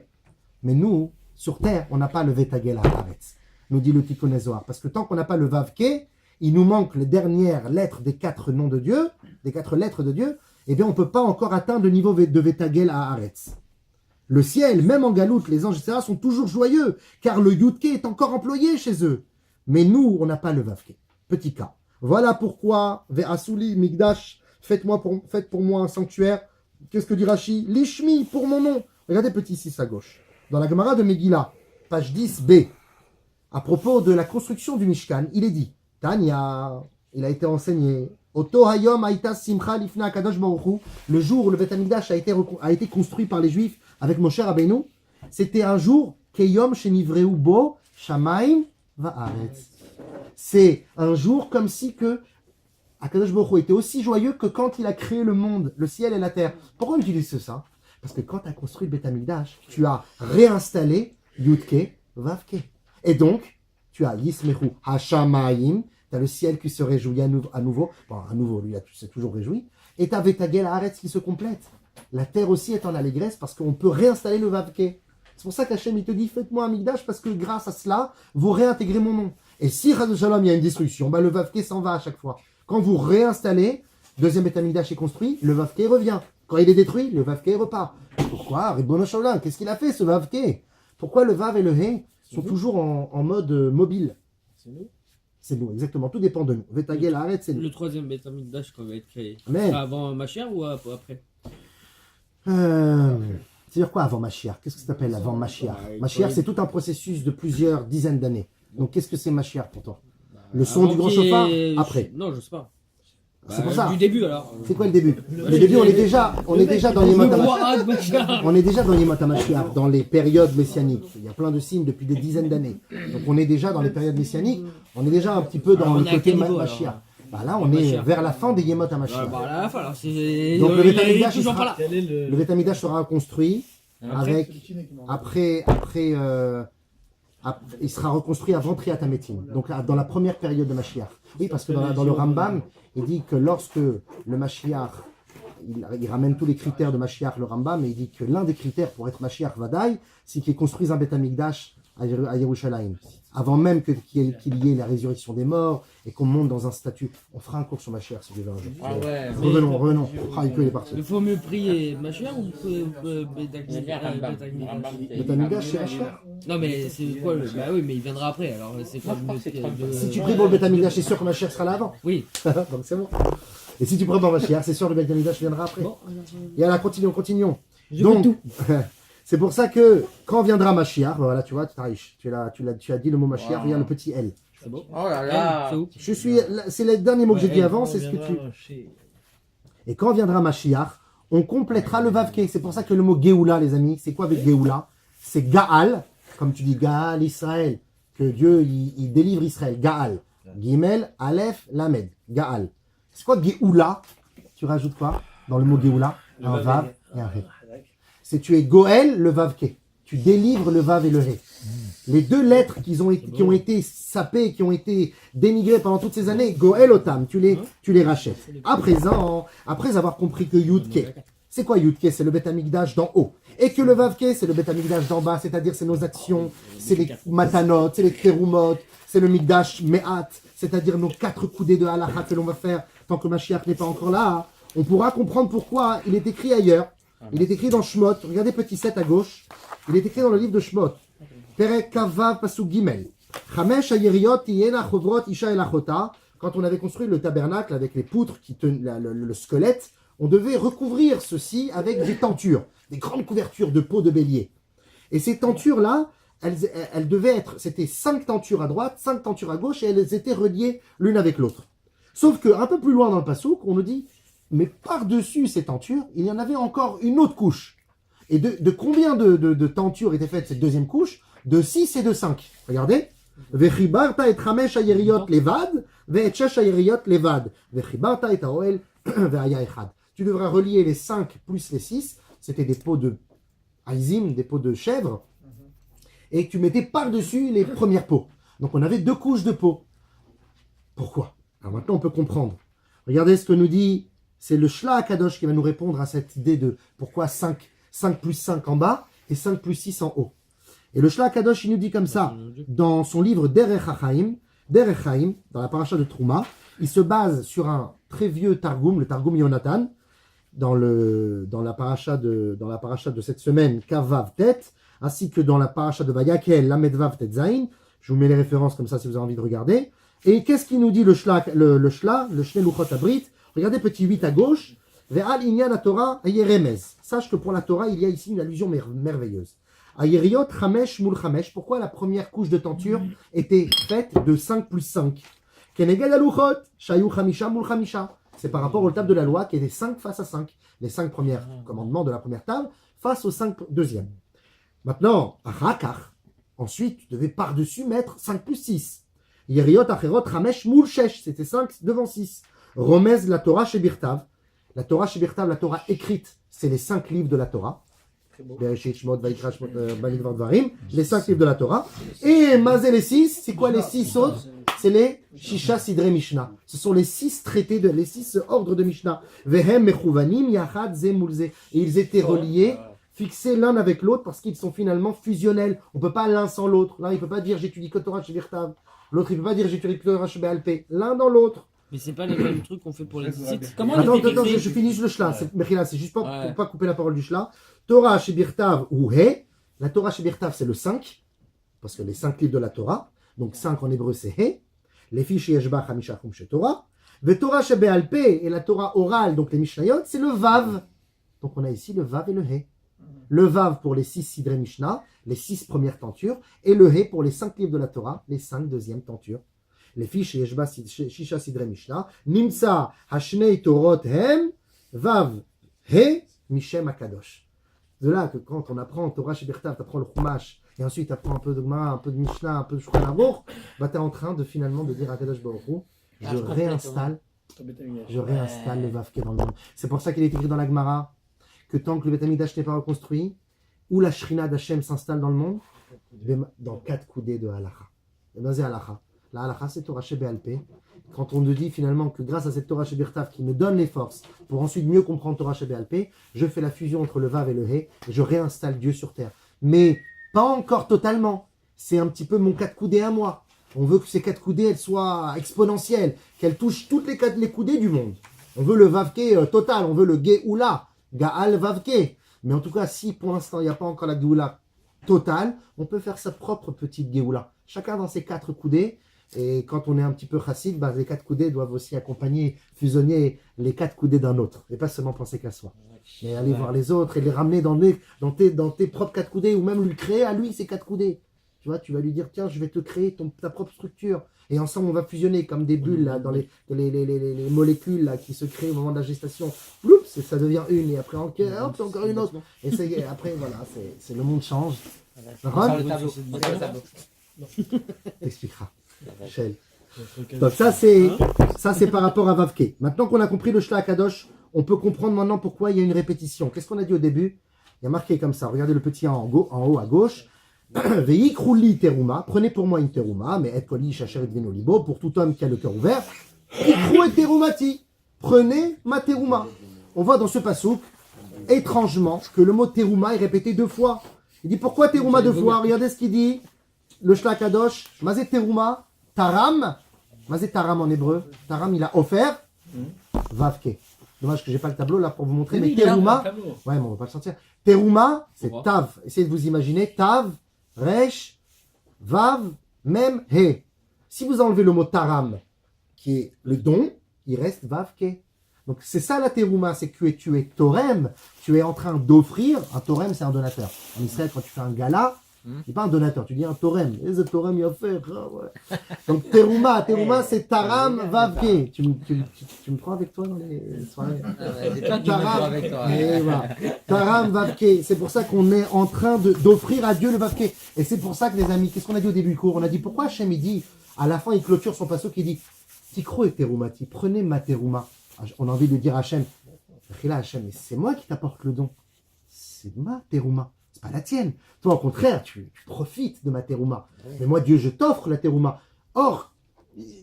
[SPEAKER 1] Mais nous, sur terre, on n'a pas le Vetagel Haaretz, nous dit le Tikkun Zohar. Parce que tant qu'on n'a pas le Vav Ke, il nous manque les dernières lettres des 4 noms de Dieu, des 4 lettres de Dieu, eh bien on ne peut pas encore atteindre le niveau de Vetagel Haaretz. Le ciel, même en Galoute, les anges, etc., sont toujours joyeux, car le Yud Ke est encore employé chez eux. Mais nous, on n'a pas le Vav Ke. Petit cas. Voilà pourquoi, Ve'asuli Migdash, faites pour moi un sanctuaire. Qu'est-ce que dit Rashi? Lishmi, pour mon nom. Regardez petit 6 à gauche. Dans la Gemara de Megillah, page 10b, à propos de la construction du Mishkan, il est dit, Tanya, il a été enseigné, Oto hayom haïta simcha lifna kadosh baruch hu, le jour où le Beth Amikdash a été construit par les Juifs avec Moshe Rabbeinu, c'était un jour, keyom shenivreu bo shamaim va'aretz. C'est un jour comme si que Akadosh Baruch Hu était aussi joyeux que quand il a créé le monde, le ciel et la terre. Pourquoi on utilise ça? Parce que quand tu as construit le Beth Amikdash, tu as réinstallé Yud Ke, Vav Ke. Et donc, tu as Yismechu Hashamayim, tu as le ciel qui se réjouit à nouveau. Bon, à nouveau, lui, tu s'est toujours réjoui. Et tu as Vetagel Haaretz qui se complète. La terre aussi est en allégresse parce qu'on peut réinstaller le Vav Ke. C'est pour ça qu'Hachem, il te dit, faites-moi un Mikdash parce que grâce à cela, vous réintégrez mon nom. Et si, Chas Shalom, il y a une destruction, bah, le Vav Ke s'en va à chaque fois. Quand vous réinstallez, deuxième Beth Amikdash est construit, le Vav Ke revient. Quand il est détruit, le Vav Ke repart. Pourquoi? Ribono Shalom, qu'est-ce qu'il a fait ce Vav Ke? Pourquoi le Vav et le He sont toujours en mode mobile?
[SPEAKER 4] C'est nous.
[SPEAKER 1] C'est nous, exactement. Tout dépend de nous. Vetagel Haaretz, c'est nous.
[SPEAKER 3] Le troisième Beth Amikdash quand il va être créé.
[SPEAKER 1] Amen.
[SPEAKER 3] Avant Mashiach ou après?
[SPEAKER 1] C'est-à-dire quoi avant Mashiach? Qu'est-ce que ça s'appelle avant Mashiach? Mashiach, c'est tout un processus de plusieurs dizaines d'années. Donc qu'est-ce que c'est Mashiach pour toi? Le son du grand chauffard? Après.
[SPEAKER 3] Non, je sais pas.
[SPEAKER 1] C'est pour ça.
[SPEAKER 3] Du début alors.
[SPEAKER 1] C'est quoi le début? Le début, on est déjà dans les Yemot HaMashiach. On est déjà dans les Yemot HaMashiach, dans les périodes messianiques. Il y a plein de signes depuis des dizaines d'années. Donc on est déjà dans les périodes messianiques. On est déjà un petit peu dans le côté Mashiach. Bah là, on est vers la fin des Yemot HaMashiach.
[SPEAKER 3] Bah à la fin, alors c'est.
[SPEAKER 1] Donc le Beth Amikdash,
[SPEAKER 3] toujours pas là.
[SPEAKER 1] le Beth Amikdash sera construit avec après il sera reconstruit avant Triat HaMetim, donc dans la première période de Mashiach. Oui, parce que dans le Rambam, il dit que lorsque le Mashiach, il ramène tous les critères de Mashiach, le Rambam, et il dit que l'un des critères pour être Mashiach Vadaï, c'est qu'il construise un Beth Amikdash à Yerushalayim. Avant même qu'il y ait la résurrection des morts et qu'on monte dans un statut. On fera un cours sur Mashiach si tu veux un jour.
[SPEAKER 2] Ah ouais.
[SPEAKER 1] Revenons. Ah, il est parti.
[SPEAKER 3] Il faut mieux prier Mashiach ou
[SPEAKER 1] Beth Amikdash, c'est Mashiach.
[SPEAKER 3] Non mais c'est quoi le... Bah oui, mais il viendra après, alors c'est quoi
[SPEAKER 2] Moi, je crois que c'est
[SPEAKER 1] Si tu pries pour le Beth Amikdash, c'est sûr que Mashiach sera là avant.
[SPEAKER 3] Oui.
[SPEAKER 1] Donc c'est bon. Et si tu pries pour Mashiach, c'est sûr que le Beth Amikdash viendra après. Et alors, continuons. Donc, c'est pour ça que quand viendra Mashiach, voilà, tu vois, tu as dit le mot Mashiach, regarde le petit L.
[SPEAKER 3] C'est beau.
[SPEAKER 2] Oh là là.
[SPEAKER 3] C'est où?
[SPEAKER 1] C'est le dernier mot que j'ai dit avant, c'est ce que tu... Et quand viendra Mashiach, on complétera le Vavke. C'est pour ça que le mot Géoula, les amis, c'est quoi avec Géoula? C'est Gaal, comme tu dis Gaal Israël, que Dieu il délivre Israël. Gaal. Gimel, Aleph, Lamed. Gaal. C'est quoi Géoula? Tu rajoutes quoi dans le mot Géoula? Un Vav et un He. C'est tu es Goël, le Vavke. Tu délivres le Vav et le He. Les deux lettres qui ont été sapées, qui ont été dénigrées pendant toutes ces années, Goël Otam, tu les rachètes. À présent, après avoir compris que Yudke, c'est quoi Yudke? C'est le Beth Amikdash d'en haut. Et que le Vavke, c'est le Beth Amikdash d'en bas, c'est-à-dire c'est nos actions, c'est les matanot, c'est les kerumot, c'est le Mikdash Me'at, c'est-à-dire nos 4 coudées de halakha que l'on va faire tant que Mashiach n'est pas encore là. On pourra comprendre pourquoi il est écrit ailleurs. Il est écrit dans Shmot. Regardez petit 7 à gauche. Il est écrit dans le livre de Shmot. Perek Kavav Pasuk Gimel. Chamesh Ayeriot Tiyena Chovrot Isha Elachota. Quand on avait construit le tabernacle avec les poutres qui tenaient le squelette, on devait recouvrir ceci avec des tentures, des grandes couvertures de peau de bélier. Et ces tentures-là, elles devaient être, c'était 5 tentures à droite, 5 tentures à gauche, et elles étaient reliées l'une avec l'autre. Sauf que un peu plus loin dans le Passouk, on nous dit, mais par-dessus ces tentures, il y en avait encore une autre couche. Et de combien de tentures était faite cette deuxième couche? De 6 et de 5. Regardez. Vechibarta et chamesh ayeriot levad, ve'et shesh ayeriot levad, vechibarta et haoel ve'aya echad. Tu devras relier les 5 plus les 6. C'était des peaux de aizim, des peaux de chèvre. Et tu mettais par-dessus les premières peaux. Donc on avait 2 couches de peau. Pourquoi? Alors maintenant on peut comprendre. Regardez ce que nous dit, c'est le Shla Akadosh qui va nous répondre à cette idée de pourquoi 5 plus 5 en bas et 5 plus 6 en haut. Et le Shla Akadosh il nous dit comme ça, dans son livre Derech HaChaim, dans la paracha de Trouma, il se base sur un très vieux Targum, le Targum Yonatan, dans la paracha de cette semaine, Kavav Tet, ainsi que dans la paracha de Vayakel, Lamed Vav Tet Zain. Je vous mets les références comme ça si vous avez envie de regarder. Et qu'est-ce qu'il nous dit le Shnei Luchot Abrit? Regardez petit 8 à gauche. Ve'al inyan la Torah ayeremez. Sache que pour la Torah, il y a ici une allusion merveilleuse. Ayeriot chamesh mul chamesh. Pourquoi la première couche de tenture était faite de 5 plus 5? Keneged aluchot shayu chamisha mul chamisha. C'est par rapport au table de la loi qui était 5 face à 5. Les 5 premiers commandements de la première table face aux 5 deuxièmes. Maintenant, achakach, ensuite, tu devais par-dessus mettre 5 plus 6. Yeriot acherot chamesh mul shesh. C'était 5 devant 6. Romez la Torah chez Birtav. La Torah chez Birtav, la Torah écrite, c'est les 5 livres de la Torah. Bereshit, Shmot, Vayikra, Shmot, Bamidbar, Dvarim. Les 5 livres de la Torah. Et Mazé les 6, c'est quoi les 6 autres? C'est les Shisha Sidre Mishnah. Ce sont les 6 traités, les 6 ordres de Mishnah. Vehem Mechuvanim, Yachad, Zemulze. Et ils étaient reliés, fixés l'un avec l'autre parce qu'ils sont finalement fusionnels. On ne peut pas l'un sans l'autre. L'un, il ne peut pas dire j'étudie que Torah chez Birtav. L'autre, il ne peut pas dire j'étudie que Torah chez Be'alpé. L'un dans l'autre.
[SPEAKER 3] Mais c'est pas les mêmes trucs qu'on fait pour les sites.
[SPEAKER 2] Comment
[SPEAKER 1] Attends,
[SPEAKER 2] il fait
[SPEAKER 1] je finis le shla. C'est juste pour pas couper la parole du shla. Torah chez Birtav ou He. La Torah chez Birtav, c'est le 5. Parce que les 5 livres de la Torah. Donc 5 en hébreu, c'est He. Les fiches Yeshba, Hamisha, Chum chez Torah. Le Torah chez Be'alpé et la Torah orale, donc les Mishnayot, c'est le Vav. Donc on a ici le Vav et le He. Le Vav pour les 6 Sidré Mishnah, les 6 premières tentures. Et le He pour les 5 livres de la Torah, les 5 deuxièmes tentures. Les fiches Yeshba, Shisha Sidre Mishnah, Nimsa, Hashnei Torot Hem, Vav, He, Mishem Akadosh. De là que quand on apprend Torah chez Birtav, tu apprends le Chumash, et ensuite tu apprends un peu de Gemara, un peu de Mishnah, un peu de Shulchan Aruch, bah tu es en train de finalement de dire à Kadosh Baruch Hu, je réinstalle le Vav qui est dans le monde. C'est pour ça qu'il est écrit dans la Gemara que tant que le Beth Amikdash n'est pas reconstruit, où la Shrina d'Hachem s'installe dans le monde, dans 4 coudées de halakha. Et dans halakha. La halakha, c'est Torah chez Be'alpé. Quand on nous dit finalement que grâce à cette Torah chez Birtav qui me donne les forces pour ensuite mieux comprendre Torah chez Be'alpé, je fais la fusion entre le Vav et le He et je réinstalle Dieu sur terre. Mais pas encore totalement. C'est un petit peu mon 4 coudées à moi. On veut que ces 4 coudées elles soient exponentielles, qu'elles touchent toutes les coudées du monde. On veut le Vavke total, on veut le Geoula, Gaal Vavke. Mais en tout cas, si pour l'instant il n'y a pas encore la Geoula totale, on peut faire sa propre petite Geoula. Chacun dans ses 4 coudées. Et quand on est un petit peu chassid, les 4 coudées doivent aussi accompagner, fusionner les 4 coudées d'un autre. Et pas seulement penser qu'à soi. Mais aller voir les autres et les ramener dans tes propres 4 coudées ou même lui créer à lui ses 4 coudées. Tu vois, tu vas lui dire, tiens, je vais te créer ta propre structure. Et ensemble, on va fusionner comme des bulles là, dans les molécules là, qui se créent au moment de la gestation. Oups, et ça devient une, et après encore une autre. Et après, voilà, c'est le monde change. Ron,
[SPEAKER 2] le tableau. Regarde le tableau.
[SPEAKER 1] t'expliqueras. Michel. Donc ça c'est par rapport à Vavke. Maintenant qu'on a compris le Shla Kadosh, on peut comprendre maintenant pourquoi il y a une répétition. Qu'est-ce qu'on a dit au début? Il y a marqué comme ça. Regardez le petit en haut à gauche. Veikrouli teruma. Prenez pour moi une teruma, mais et koli shacher et vino libo, pour tout homme qui a le cœur ouvert. Ikrou et terumati. Prenez ma teruma. On voit dans ce passouk, étrangement, que le mot teruma est répété 2 fois. Il dit pourquoi teruma 2 fois? Regardez ce qu'il dit. Le Shla Kadosh, mazé teruma, taram. Mazé taram en hébreu. Taram, il a offert. Vavke. Dommage que j'ai pas le tableau là pour vous montrer, mais teruma. Ouais, mais on va pas le sortir. Teruma, c'est tav. Essayez de vous imaginer. Tav, resh, vav, mem, he. Si vous enlevez le mot taram, qui est le don, il reste vavke. Donc c'est ça la teruma, c'est que tu es torem, tu es en train d'offrir. Un torem, c'est un donateur. En Israël, quand tu fais un gala, c'est pas un donateur, tu dis un torem. Et ce torem, il a fait. Ouais. Donc teruma, c'est taram, vavke. Tu me prends avec toi dans les soirées?
[SPEAKER 3] C'est toi qui me prends avec toi.
[SPEAKER 1] Et voilà. Taram, vavke. C'est pour ça qu'on est en train d'offrir à Dieu le vavke. Et c'est pour ça que les amis, qu'est-ce qu'on a dit au début du cours? On a dit pourquoi Hachem il dit, à la fin il clôture son passo qui dit Tikro et terumati, prenez ma teruma. On a envie de dire à Hachem, Hachem, mais c'est moi qui t'apporte le don. C'est ma teruma. C'est pas la tienne. Toi, au contraire, tu profites de ma teruma. Mais moi, Dieu, je t'offre la teruma. Or,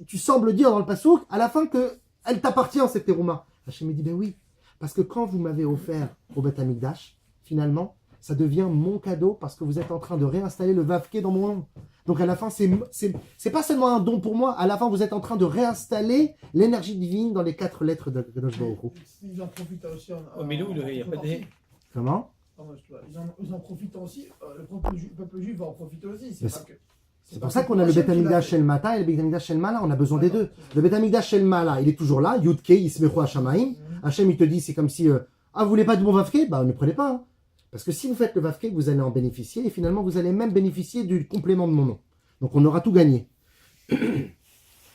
[SPEAKER 1] tu sembles dire dans le passouk, à la fin, qu'elle t'appartient, cette teruma. Hachem me dit, ben oui. Parce que quand vous m'avez offert au Beth Amikdash, finalement, ça devient mon cadeau parce que vous êtes en train de réinstaller le Vavke dans mon nom. Donc à la fin, c'est pas seulement un don pour moi, à la fin, vous êtes en train de réinstaller l'énergie divine dans les 4 lettres de Kadosh Baruch Hu.
[SPEAKER 5] Ils en profitent aussi.
[SPEAKER 2] Mais nous, il n'y a pas de.
[SPEAKER 1] Comment?
[SPEAKER 5] Ils en profitent aussi. Le peuple juif va en profiter aussi.
[SPEAKER 1] C'est pour ça qu'on a le Beth Amikdash Shel Mata et le Beth Amikdash Shel Mala, on a besoin des deux. Le Beth Amikdash Shel Mala, il est toujours là, Yudke, Yismechu Hashamaim. Hachem, il te dit, c'est comme si, vous voulez pas de bon Vavke? Bah, ne prenez pas. Hein. Parce que si vous faites le Vavke, vous allez en bénéficier et finalement, vous allez même bénéficier du complément de mon nom. Donc, on aura tout gagné.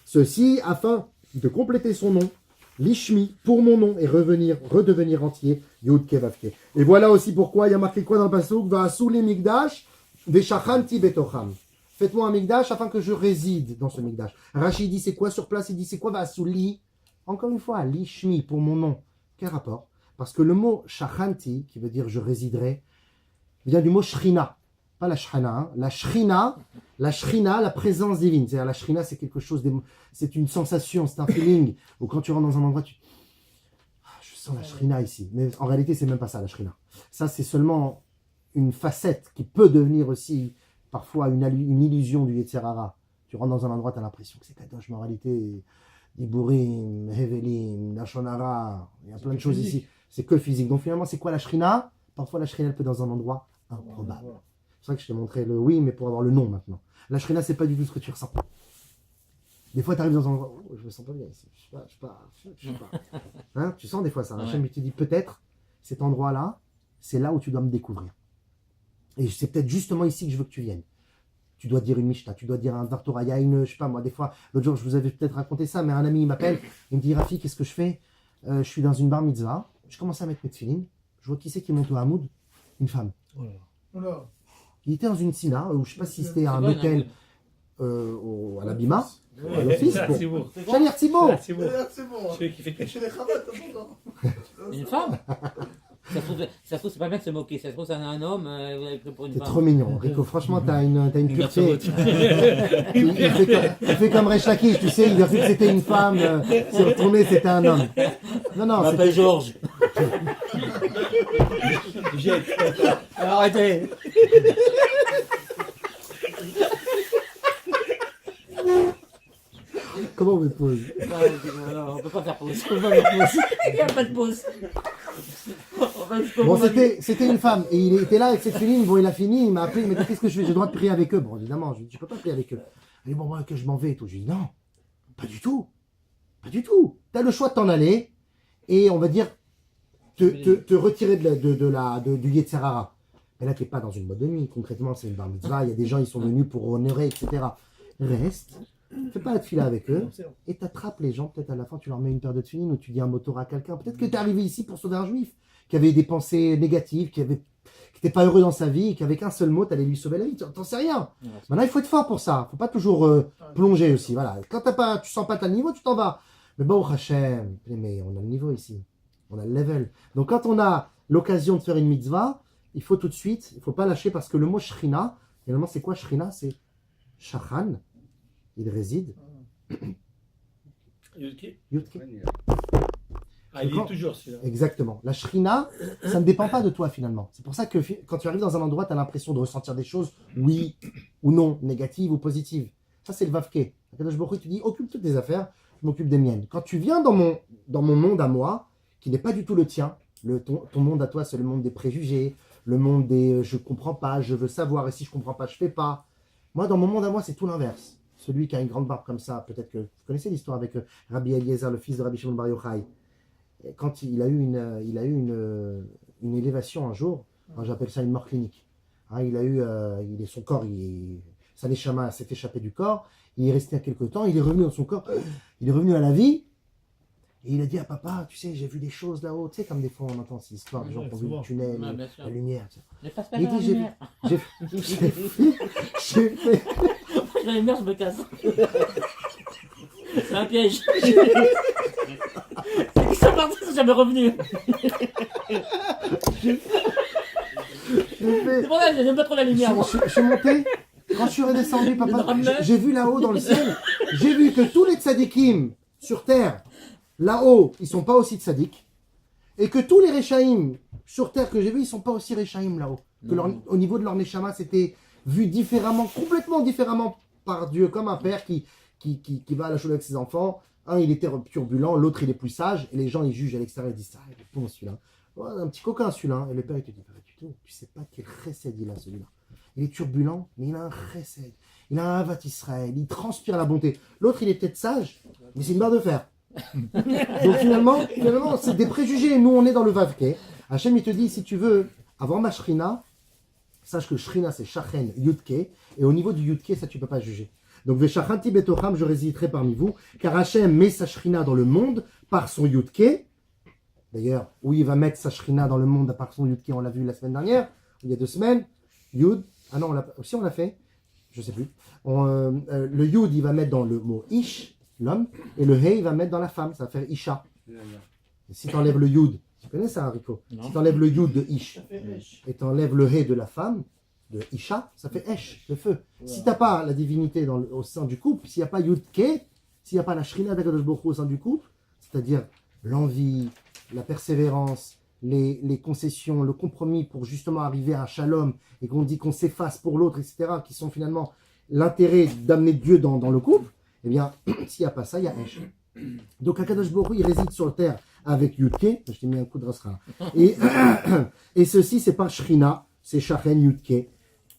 [SPEAKER 1] Ceci afin de compléter son nom, Lishmi, pour mon nom, et redevenir entier, Yudke Vavke. Et voilà aussi pourquoi il y a marqué quoi dans le passouk? Va souli migdash, veshachanti betocham. Faites-moi un migdash afin que je réside dans ce migdash. Rachid dit c'est quoi sur place? Il dit c'est quoi? Va souli. Encore une fois, Lishmi, pour mon nom. Quel rapport? Parce que le mot shachanti, qui veut dire je résiderai, vient du mot shrina. Pas la shrina. Hein. La shrina, la présence divine. C'est-à-dire la shrina, c'est quelque chose, c'est une sensation, c'est un feeling. Ou quand tu rentres dans un endroit, je sens la shrina ici. Mais en réalité, c'est même pas ça, la shrina. Ça, c'est seulement une facette qui peut devenir aussi parfois une illusion du Yetzer Hara. Tu rentres dans un endroit, tu as l'impression que c'est Kadosh, mais en réalité, Diburim, Hevelim, Lashon Hara, il y a plein de choses ici. C'est que physique. Donc finalement, c'est quoi la shrina? Parfois, la shrina, elle peut être dans un endroit improbable. C'est vrai que je t'ai montré le oui, mais pour avoir le non maintenant. La shrina, c'est pas du tout ce que tu ressens. Des fois, tu arrives dans un endroit, je me sens pas bien ici. Je sais pas. Hein, tu sens des fois ça. Hachem, il te dit peut-être, cet endroit-là, c'est là où tu dois me découvrir. Et c'est peut-être justement ici que je veux que tu viennes. Tu dois dire une Mishnah, tu dois dire un Dvar Torah. Il y a une, je sais pas moi, des fois, l'autre jour, je vous avais peut-être raconté ça, mais un ami, il m'appelle, il me dit, Rafi, qu'est-ce que je fais? Je suis dans une bar mitzvah, je commence à mettre mes tefilines, je vois qui c'est qui monte au Hamoud? Une femme.
[SPEAKER 5] Voilà.
[SPEAKER 1] Il était dans une sina, ou je sais pas si c'était un hôtel à la Bima, à l'office. Chalir Thibault.
[SPEAKER 5] C'est bon.
[SPEAKER 2] Celui qui fait
[SPEAKER 5] Chez les Chabad,
[SPEAKER 2] une femme. Ça se trouve, c'est pas bien de se moquer. Ça se trouve, c'est un homme, vous l'avez pris pour une
[SPEAKER 1] T'es
[SPEAKER 2] femme.
[SPEAKER 1] trop mignon. Rico, franchement, t'as une pureté. Il fait comme Resh Lakish, tu sais, il a vu que c'était une femme, s'est retourné, c'était un homme. Non,
[SPEAKER 2] On m'appelle Georges. Arrêtez.
[SPEAKER 1] Comment on me pose?
[SPEAKER 2] Non, on peut pas faire pause. Il n'y a pas de pause.
[SPEAKER 1] Bon, c'était une femme, et il était là avec cette féline, bon, il a fini, il m'a appelé, il m'a dit, qu'est-ce que je fais? J'ai le droit de prier avec eux. Bon, évidemment, je lui ai dit, je peux pas prier avec eux. Il dit, bon, moi, que je m'en vais et tout. Je lui ai dit, non, pas du tout. Pas du tout. T'as le choix de t'en aller, et on va dire, te retirer du Yetzer Hara. Mais là, t'es pas dans une boîte de nuit. Concrètement, c'est une bar mitzvah, il y a des gens, ils sont venus pour honorer, etc. Reste, Fais pas la tefila avec eux.
[SPEAKER 5] C'est bon.
[SPEAKER 1] Et t'attrapes les gens, peut-être à la fin tu leur mets une paire de tefilines ou tu dis un mot Torah à quelqu'un. Peut-être que tu es arrivé ici pour sauver un juif qui avait des pensées négatives, qui n'était pas heureux dans sa vie, et qu'avec un seul mot tu allais lui sauver la vie. T'en sais rien.
[SPEAKER 2] Ouais,
[SPEAKER 1] Maintenant il faut être fort pour ça. Faut pas toujours plonger aussi. Voilà. Quand tu sens pas t'as le niveau, tu t'en vas. Mais bon, Hachem, mais on a le niveau ici. On a le level. Donc quand on a l'occasion de faire une mitzvah, il faut tout de suite, il faut pas lâcher parce que le mot shrina, finalement c'est quoi shrina? C'est shachan. Il réside.
[SPEAKER 5] Yudke.
[SPEAKER 1] Yudke.
[SPEAKER 5] Ah, il
[SPEAKER 1] Quand-
[SPEAKER 5] est toujours celui-là.
[SPEAKER 1] Exactement. La shrina, ça ne dépend pas de toi finalement. C'est pour ça que quand tu arrives dans un endroit, tu as l'impression de ressentir des choses, oui ou non, négatives ou positives. Ça, c'est le vavke. Akadosh Baruch Hu, tu dis, occupe-toi de tes affaires, je m'occupe des miennes. Quand tu viens dans mon monde à moi, qui n'est pas du tout le tien, ton monde à toi, c'est le monde des préjugés, le monde des je comprends pas, je veux savoir, et si je comprends pas, je fais pas. Moi, dans mon monde à moi, c'est tout l'inverse. Celui qui a une grande barbe comme ça, peut-être que vous connaissez l'histoire avec Rabbi Eliezer, le fils de Rabbi Shimon Bar Yochai. Et quand il a eu une élévation un jour, moi, j'appelle ça une mort clinique. Hein, son corps, sa neshama s'est échappé du corps, il est resté quelque temps, il est revenu dans son corps, il est revenu à la vie, et il a dit à papa, tu sais, j'ai vu des choses là-haut, tu sais, comme des fois on entend ces histoires, des gens qui ont vu le
[SPEAKER 5] souvent.
[SPEAKER 1] tunnel,
[SPEAKER 2] Ouais, bien sûr.
[SPEAKER 1] la lumière, tout ça.
[SPEAKER 2] Ne passe pas
[SPEAKER 1] Il
[SPEAKER 2] dans la
[SPEAKER 1] dit,
[SPEAKER 2] lumière.
[SPEAKER 1] j'ai fait,
[SPEAKER 2] Moi, dans les mers, je me casse. C'est un piège. Ils sont partis, ils sont jamais revenus. C'est pour ça que j'aime pas trop la lumière, moi.
[SPEAKER 1] Je suis monté, quand je suis redescendu,
[SPEAKER 2] Une
[SPEAKER 1] papa,
[SPEAKER 2] ramette.
[SPEAKER 1] j'ai vu là-haut dans le ciel, j'ai vu que tous les tzadikim sur terre, là-haut, ils sont pas aussi tzadiks, et que tous les Réchaïm sur terre que j'ai vus, ils sont pas aussi Réchaïm là-haut. Que au niveau de leur Neshama, c'était vu différemment, complètement différemment par Dieu, comme un père qui va à la chose avec ses enfants. Un, il était turbulent, l'autre, il est plus sage, et les gens, ils jugent à l'extérieur, ils disent ça, il est bon celui-là. Ouais, un petit coquin celui-là. Et le père, il te dit, pas du tout, tu sais pas quel chesed il a celui-là. Il est turbulent, mais il a un chesed. Il a un avat Israël, il transpire la bonté. L'autre, il est peut-être sage, mais c'est une barre de fer. Donc finalement, c'est des préjugés. Nous, on est dans le vavke. Hachem, il te dit, si tu veux, avant ma shrina, sache que shrina, c'est shachen yudke. Et au niveau du yudke, ça, tu peux pas juger. Donc, Veshachanti betocham, je résiderai parmi vous, car Hachem met sa shrina dans le monde par son yudke. D'ailleurs, où il va mettre sa shrina dans le monde par son yudke, on l'a vu la semaine dernière, il y a 2 semaines. Yud, ah non, on l'a fait, je sais plus. Le yud, il va mettre dans le mot ish, l'homme, et le he, il va mettre dans la femme, ça va faire isha. Et si tu enlèves le yud, tu connais ça, Rico?
[SPEAKER 2] Non.
[SPEAKER 1] Si tu enlèves le yud de ish,
[SPEAKER 5] Ça fait rêche.
[SPEAKER 1] et tu enlèves le he de la femme, de isha, ça fait esh, le feu. Si tu n'as pas la divinité au sein du couple, s'il n'y a pas yud ke, s'il n'y a pas la shrina d'Akadosh Baruch Hu au sein du couple, c'est-à-dire l'envie, la persévérance, les concessions, le compromis pour justement arriver à un shalom, et qu'on dit qu'on s'efface pour l'autre, etc., qui sont finalement l'intérêt d'amener Dieu dans le couple, eh bien, s'il n'y a pas ça, il y a esh. Donc Akadosh Baruch Hu, il réside sur la terre avec Yudke, je t'ai mis un coup de rasra, et ceci c'est pas Shrina, c'est Shachen Yudke,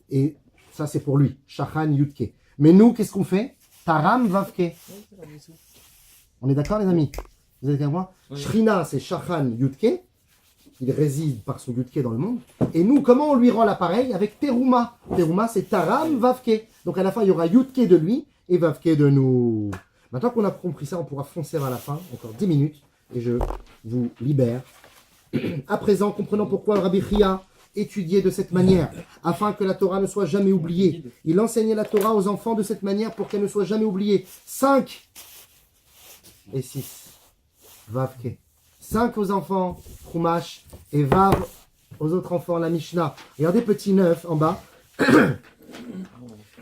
[SPEAKER 1] et ça c'est pour lui, Shachan Yudke. Mais nous, qu'est-ce qu'on fait? Taram Vavke. On est d'accord les amis? Vous êtes avec moi?
[SPEAKER 2] Oui.
[SPEAKER 1] Shrina c'est Shachan Yudke, il réside par son Yudke dans le monde, et nous, comment on lui rend l'appareil? Avec Teruma. Teruma c'est Taram Vavke. Donc à la fin, il y aura Yudke de lui, et Vavke de nous. Maintenant qu'on a compris ça, on pourra foncer vers la fin, encore 10 minutes, et je vous libère. À présent, comprenons pourquoi Rabbi Chia étudiait de cette manière, afin que la Torah ne soit jamais oubliée. Il enseignait la Torah aux enfants de cette manière pour qu'elle ne soit jamais oubliée. 5 et 6. Vavke. 5 aux enfants, Chumash, et Vav aux autres enfants, la Mishnah. Regardez petit 9 en bas.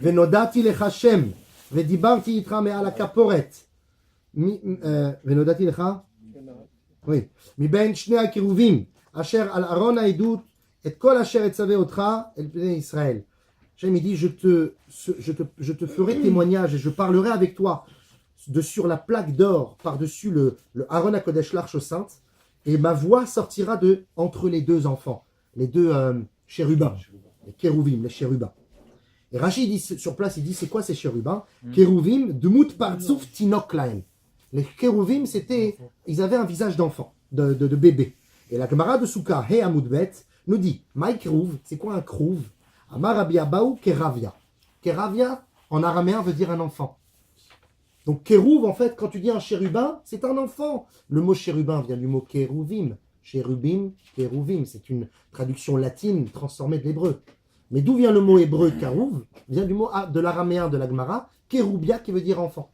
[SPEAKER 1] Venodati lechashem. ודיברתי איתך מעל הכפורת. ונודעתי לך? oui. מבין שני הקירובים, אשר על ארון העדות, את כל אשר אצווה אותך אל בני ישראל. Hachem il dit, je te ferai témoignage et je parlerai avec toi sur la plaque d'or, par-dessus le Aaron HaKodesh, l'arche sainte, et ma voix sortira entre les 2 enfants, les 2 chérubins, les kérouvim, les chérubins. Et Rachid dit sur place, il dit c'est quoi ces chérubins? Kérouvim, dmut partsouf tinok lahem. Les kérouvim, ils avaient un visage d'enfant, de bébé. Et la Gemara de Souka, He Amudbet, nous dit, Maï kérouv, c'est quoi un krouv? Amar Rabbi Abaou keravia. Keravia, en araméen, veut dire un enfant. Donc kérouv, en fait, quand tu dis un chérubin, c'est un enfant. Le mot chérubin vient du mot kérouvim. Chérubim, kérouvim, c'est une traduction latine transformée de l'hébreu. Mais d'où vient le mot hébreu kérouv? Vient du mot de l'araméen de la Gemara, kéroubia, qui veut dire enfant.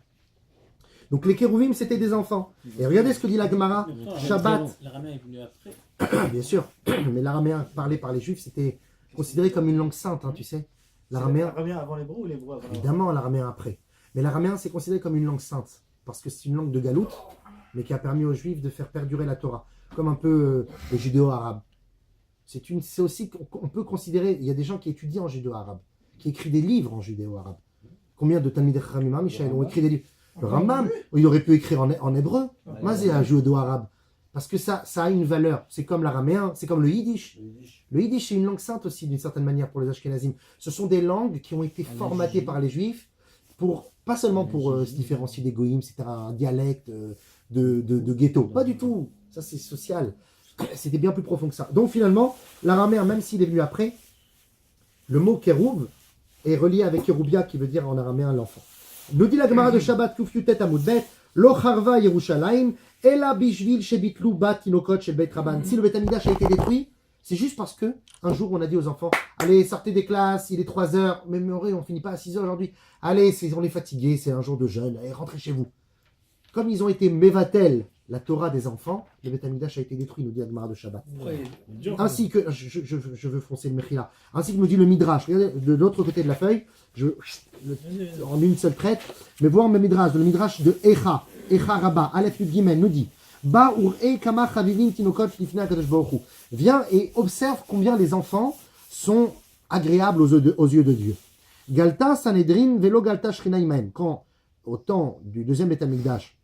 [SPEAKER 1] Donc les kérouvim, c'était des enfants. Et regardez ce que dit la Gemara, Shabbat.
[SPEAKER 6] L'araméen est venu après.
[SPEAKER 1] Bien sûr, mais l'araméen parlé par les juifs, c'était considéré comme une langue sainte, tu sais. L'araméen,
[SPEAKER 4] L'araméen avant l'hébreu ou l'hébreu avant
[SPEAKER 1] évidemment, l'araméen après. Mais l'araméen, c'est considéré comme une langue sainte, parce que c'est une langue de galoute, mais qui a permis aux juifs de faire perdurer la Torah, comme un peu les judéo-arabes. C'est aussi qu'on peut considérer, il y a des gens qui étudient en judéo-arabe, qui écrivent des livres en judéo-arabe. Combien de Talmidei Chachamim, Michel, ont écrit des livres? Le Rambam, il aurait pu écrire en hébreu, mais c'est un judéo-arabe. Parce que ça a une valeur. C'est comme l'araméen, c'est comme le yiddish. Le yiddish, c'est une langue sainte aussi, d'une certaine manière, pour les ashkénazim. Ce sont des langues qui ont été formatées par les juifs, pas seulement pour se différencier des goïms, c'était un dialecte de ghetto. Pas du tout. Ça, c'est social. C'était bien plus profond que ça. Donc finalement, l'araméen, même s'il est venu après, le mot kérouv est relié avec kéroubia, qui veut dire en araméen l'enfant. Nous dit la Gemara de Shabbat, Kuf Yutet Amud Bet, Lo Charva Yerushalayim, Ela Bishvil Shebitlu Bat Tinokot Shel Beit Rabban. Si le Beit Hamikdash a été détruit, c'est juste parce que un jour on a dit aux enfants, allez, sortez des classes, il est 3 heures, mais on finit pas à 6 heures aujourd'hui. Allez, on est fatigué, c'est un jour de jeûne, allez, rentrez chez vous. Comme ils ont été mévatel, la Torah des enfants, le Beit Hamikdash a été détruit, nous dit la Gemara de Shabbat. Ainsi que, je veux foncer le Mechila, ainsi que nous dit le Midrash. Regardez, de l'autre côté de la feuille, en une seule traite, mais voir le Midrash, de Echa Rabba, Aleph Yud Gimel, nous dit, Ba ur'e kama chavivim tinokot lifnei HaKadosh Baruch Hu. Viens et observe combien les enfants sont agréables aux yeux de Dieu. Galta Sanhedrin velo galta Shrina imahem. Quand, au temps du deuxième Beit Hamikdash,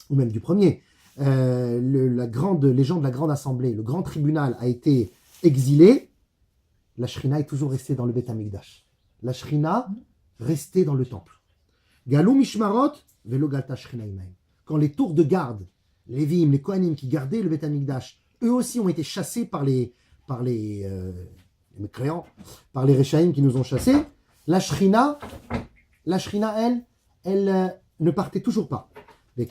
[SPEAKER 1] ou même du premier, les gens de la grande assemblée, le grand tribunal a été exilé, la Shrina est toujours restée dans le Beit Hamikdash. La Shrina restait dans le temple. Galou Mishmarot velo galta Shrina imahem. Quand les tours de garde, les Lévim, les Kohanim qui gardaient le Beit Hamikdash, eux aussi ont été chassés par les mécréants, par les Réchaïm qui nous ont chassés. La Shrina, elle ne partait toujours pas. Le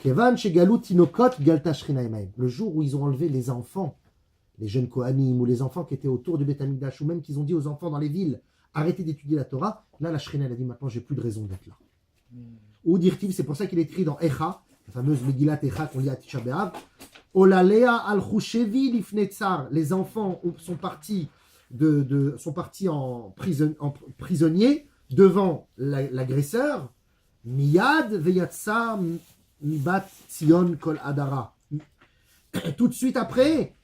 [SPEAKER 1] jour où ils ont enlevé les enfants, les jeunes Kohanim ou les enfants qui étaient autour du Beit Hamikdash, ou même qu'ils ont dit aux enfants dans les villes, arrêtez d'étudier la Torah, là la Shrina elle a dit maintenant j'ai plus de raison d'être là. Ou dire-t-il, c'est pour ça qu'il est écrit dans Echa, la fameuse Megillat Echa qu'on lit à Tisha B'Av, Olalea al-Chushevi lifnetzar, les enfants sont partis en prisonniers devant l'agresseur, Miyad veyatsar mibat Tzion kol adara. Tout de suite après,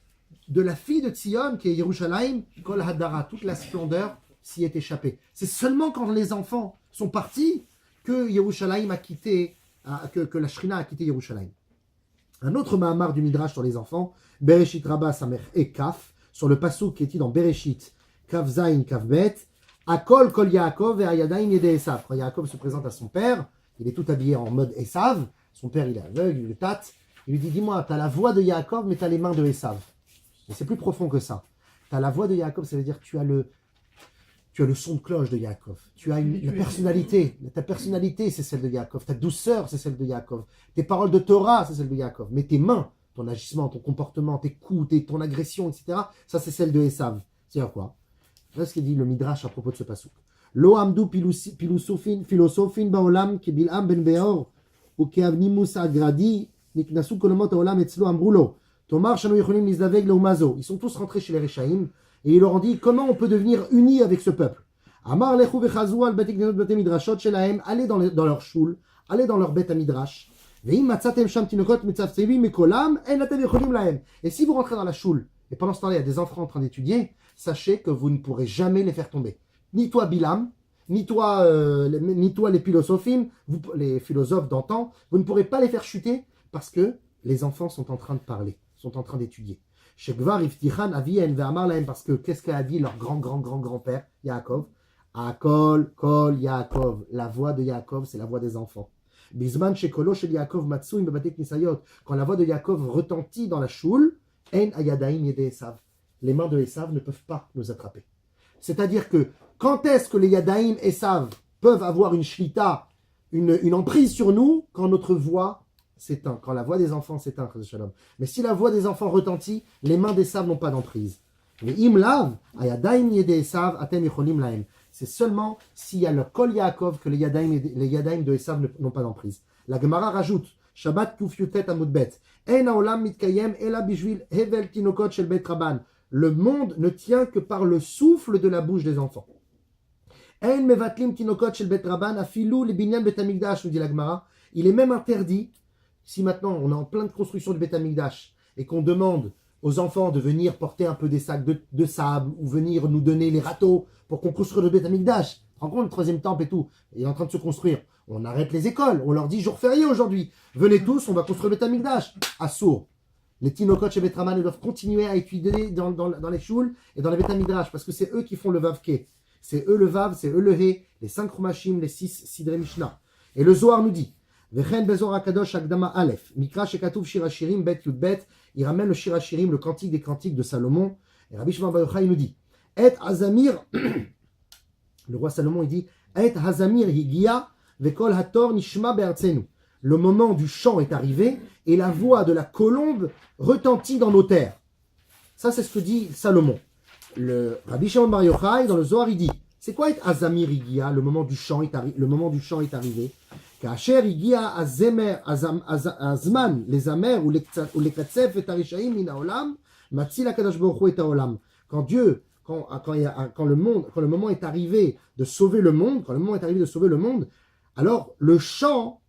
[SPEAKER 1] de la fille de Tzion, qui est Yerushalayim, kol hadara, toute la splendeur s'y est échappée. C'est seulement quand les enfants sont partis que Yerushalayim a quitté, que la Shrina a quitté Yerushalayim. Un autre Mahamar du Midrash sur les enfants, Bereshit Rabba Samer et Kaf, sur le passouk qui est dit dans Bereshit, Kaf Zain, Kaf Bet, Akol Kol Yaakov et Ayadaim Yede Esav. Quand Yaakov se présente à son père, il est tout habillé en mode Esav, son père il est aveugle, il le tâte, il lui dit, dis-moi, tu as la voix de Yaakov mais tu as les mains de Esav. Et c'est plus profond que ça. Tu as la voix de Yaakov, ça veut dire que tu as le son de cloche de Yaakov. Tu as la personnalité. Ta personnalité, c'est celle de Yaakov. Ta douceur, c'est celle de Yaakov. Tes paroles de Torah, c'est celle de Yaakov. Mais tes mains, ton agissement, ton comportement, tes coups, ton agression, etc., ça, c'est celle de Esav. C'est-à-dire quoi? Voilà ce qu'il dit le Midrash à propos de ce passouk. Lo amdu philosophin baolam ke bil'am ben beor ou ke avnimus agradi niknasu kolomot haolam etzlo amrulo tomar shanu yecholim lizdaveg leumazo. Ils sont tous rentrés chez les Réchaïm et ils leur ont dit comment on peut devenir unis avec ce peuple. Amar lechu vechazu al batik nenot bate midrashot shelahem, allez dans leur shul, allez dans leur bet midrash. Veim matzatem sham tinokot mitzavtzevim mekolam en atem yecholim lahem. Et si vous rentrez dans la shul et pendant ce temps-là il y a des enfants en train d'étudier, sachez que vous ne pourrez jamais les faire tomber. Ni toi Bilam, ni toi les les philosophes d'antan, vous ne pourrez pas les faire chuter parce que les enfants sont en train de parler, sont en train d'étudier. Shekvar iftichan avien ve'amar lahem, parce que qu'est-ce qu'a dit leur grand-grand-grand-grand-père, Yaakov? Akol kol Yaakov, la voix de Yaakov, c'est la voix des enfants. Bisman shekolo shel Yaakov matsuim bebatek nisayot, quand la voix de Yaakov retentit dans la choule, en ayadaim yede Esav, les mains de Esav ne peuvent pas nous attraper. C'est-à-dire que quand est-ce que les Yadaim Esav peuvent avoir une shlita une emprise sur nous quand notre voix s'éteint, quand la voix des enfants s'éteint. Mais si la voix des enfants retentit, les mains d'Esav n'ont pas d'emprise. C'est seulement s'il y a le Kol Yaakov que les Yadaim de Esav n'ont pas d'emprise. La Gemara rajoute Shabbat Kufyutet Amudbet. En haolam mitkayem ela bishvil hevel tinokot shel bet Rabban. Le monde ne tient que par le souffle de la bouche des enfants. En mevatlim tinokot shel bet Rabban afilu le binyan bet Hamikdash, nous dit la Gemara. Il est même interdit, si maintenant on est en pleine construction du bet Hamikdash et qu'on demande aux enfants de venir porter un peu des sacs de sable ou venir nous donner les râteaux pour qu'on construise le bet Hamikdash. Tu te rends compte, le troisième temple et tout, il est en train de se construire. On arrête les écoles, on leur dit jour férié aujourd'hui. Venez tous, on va construire le Bet Hamikdash. Assour. Les Tinokot chez Bet Rabban, ils doivent continuer à étudier dans les choules et dans les Bet Hamikdash parce que c'est eux qui font le Vavke. C'est eux le Vav, c'est eux le He, les 5 Rumashim, les 6 Sidre Mishnah. Et le Zohar nous dit Vechen Bezor HaKadosh Akdama Aleph, Mikra Shekatouf Shirachirim Bet Yud Bet. Il ramène le Shirachirim, le cantique des cantiques de Salomon. Et Rabbi Shimon Bar Yochai nous dit Et Hazamir, le roi Salomon, il dit Et Hazamir Higia. Le moment du chant est arrivé et la voix de la colombe retentit dans nos terres. Ça, c'est ce que dit Salomon. Le Rabbi Shimon Bar Yochai, dans le Zohar, il dit c'est quoi être Azamir Igia? Le moment du chant est arrivé. Kacher Igia Azman, les Amers ou les Katsef et Tarishaim min haolam, Matzil HaKadosh Baruch Hu et haolam. Quand le moment est arrivé de sauver le monde, alors le chant,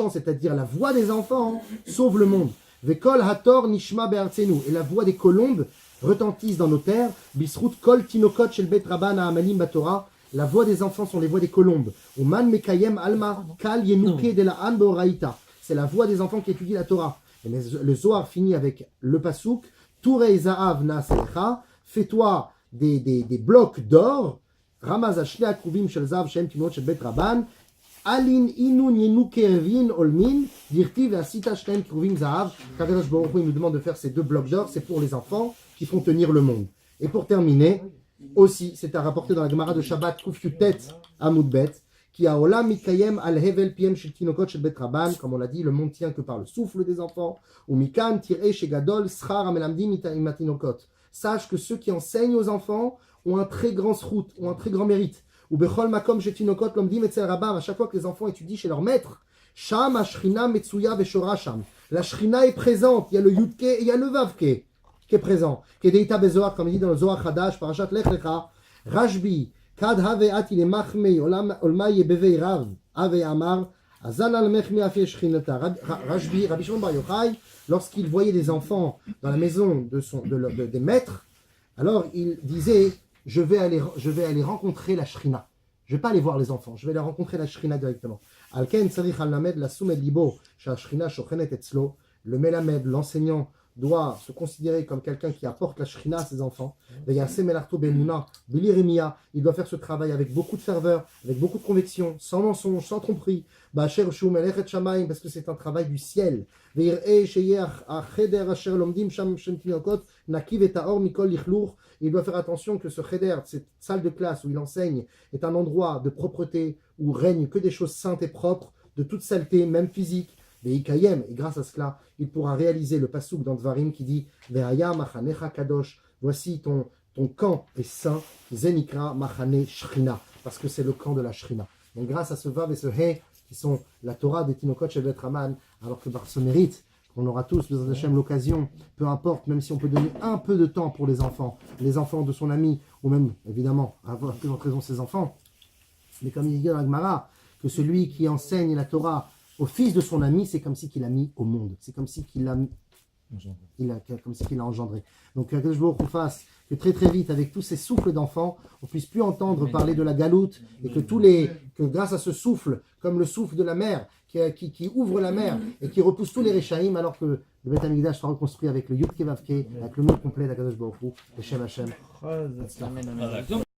[SPEAKER 1] c'est-à-dire la voix des enfants, sauve le monde. Vekol hator nishma be'artzenu. Et la voix des colombes retentissent dans nos terres. Bisrut kol tinokot shel bet Rabban ha'amalim batorah. La voix des enfants sont les voix des colombes. Uman mekayem alma kal yenuke de la an beoraita. C'est la voix des enfants qui étudient la Torah. Et le Zohar finit avec le pasouk. Tourei za'av na'aselecha. Fais-toi des blocs d'or. Ramaz ha'shnei akruvim shel zav shem tinokot shel bet Rabban. Alin inun yenu kervin olmin dirti ve'asita shneim kruvim zahav. Kadosh Baruch Hu nous demande de faire ces 2 blocs d'or, c'est pour les enfants qui font tenir le monde. Et pour terminer, aussi, c'est à rapporter dans la Gemara de Shabbat Kufyutet Amudbet, qui a olam mikayem al hevel piem shel tinokot shel bet Rabban, comme on l'a dit, le monde tient que par le souffle des enfants. Ou mikan tirei shegadol schar amelamdim imatinokot. Sache que ceux qui enseignent aux enfants ont un très grand srout, ont un très grand mérite. Ou bechol makom shetinokot lomdim etzel rabam. À chaque fois que les enfants étudient chez leur maître, sham ashrina metsuya veshora sham. La shrina est présente. Il y a le yudke et il y a le vavke qui est présent. Kedeita bezoar, comme il dit dans le Zohar Chadash, parashat Lech Lecha, Rashbi kad have ati le machmei olma yebevei rav ave amar azal al mechmi afi shrinata. Rashbi, Rabbi Shimon Bar Yochai, lorsqu'il voyait des enfants dans la maison des maîtres, alors il disait je vais aller rencontrer la Shrina. Je ne vais pas aller voir les enfants, je vais aller rencontrer la Shrina directement. Alken tzarich al lamed la sumed libo sha Shrina shochenet etzlo. Le melamed, l'enseignant, doit se considérer comme quelqu'un qui apporte la Shrina à ses enfants. Il doit faire ce travail avec beaucoup de ferveur, avec beaucoup de conviction, sans mensonge, sans tromperie. Parce que c'est un travail du ciel. Il doit faire attention que ce cheder, cette salle de classe où il enseigne, est un endroit de propreté où règne que des choses saintes et propres, de toute saleté, même physique. Et grâce à cela, il pourra réaliser le pasouk dans Dvarim qui dit kadosh, voici ton camp est saint, Zenikra Machane Shrina, parce que c'est le camp de la Shrina. Donc grâce à ce Vav et ce He, qui sont la Torah des Tinokot Shel Bet Rabban, alors que par ce mérite, on aura tous, Bezrat Hashem, l'occasion, peu importe, même si on peut donner un peu de temps pour les enfants de son ami, ou même, évidemment, avoir que raison ses enfants. Mais comme il dit dans la Gemara, que celui qui enseigne la Torah au fils de son ami, c'est comme si qu'il l'a mis au monde. C'est comme si qu'il l'a engendré. Donc, que je vous fasse que très très vite, avec tous ces souffles d'enfants, on puisse plus entendre parler de la galoute, et que grâce à ce souffle, comme le souffle de la mer, qui ouvre la mer et qui repousse tous les Réchaïm, alors que le Beth Amikdash sera reconstruit avec le Yud Kevavke, avec le nom complet d'Akadosh Baruch Hu, le Shem Hashem.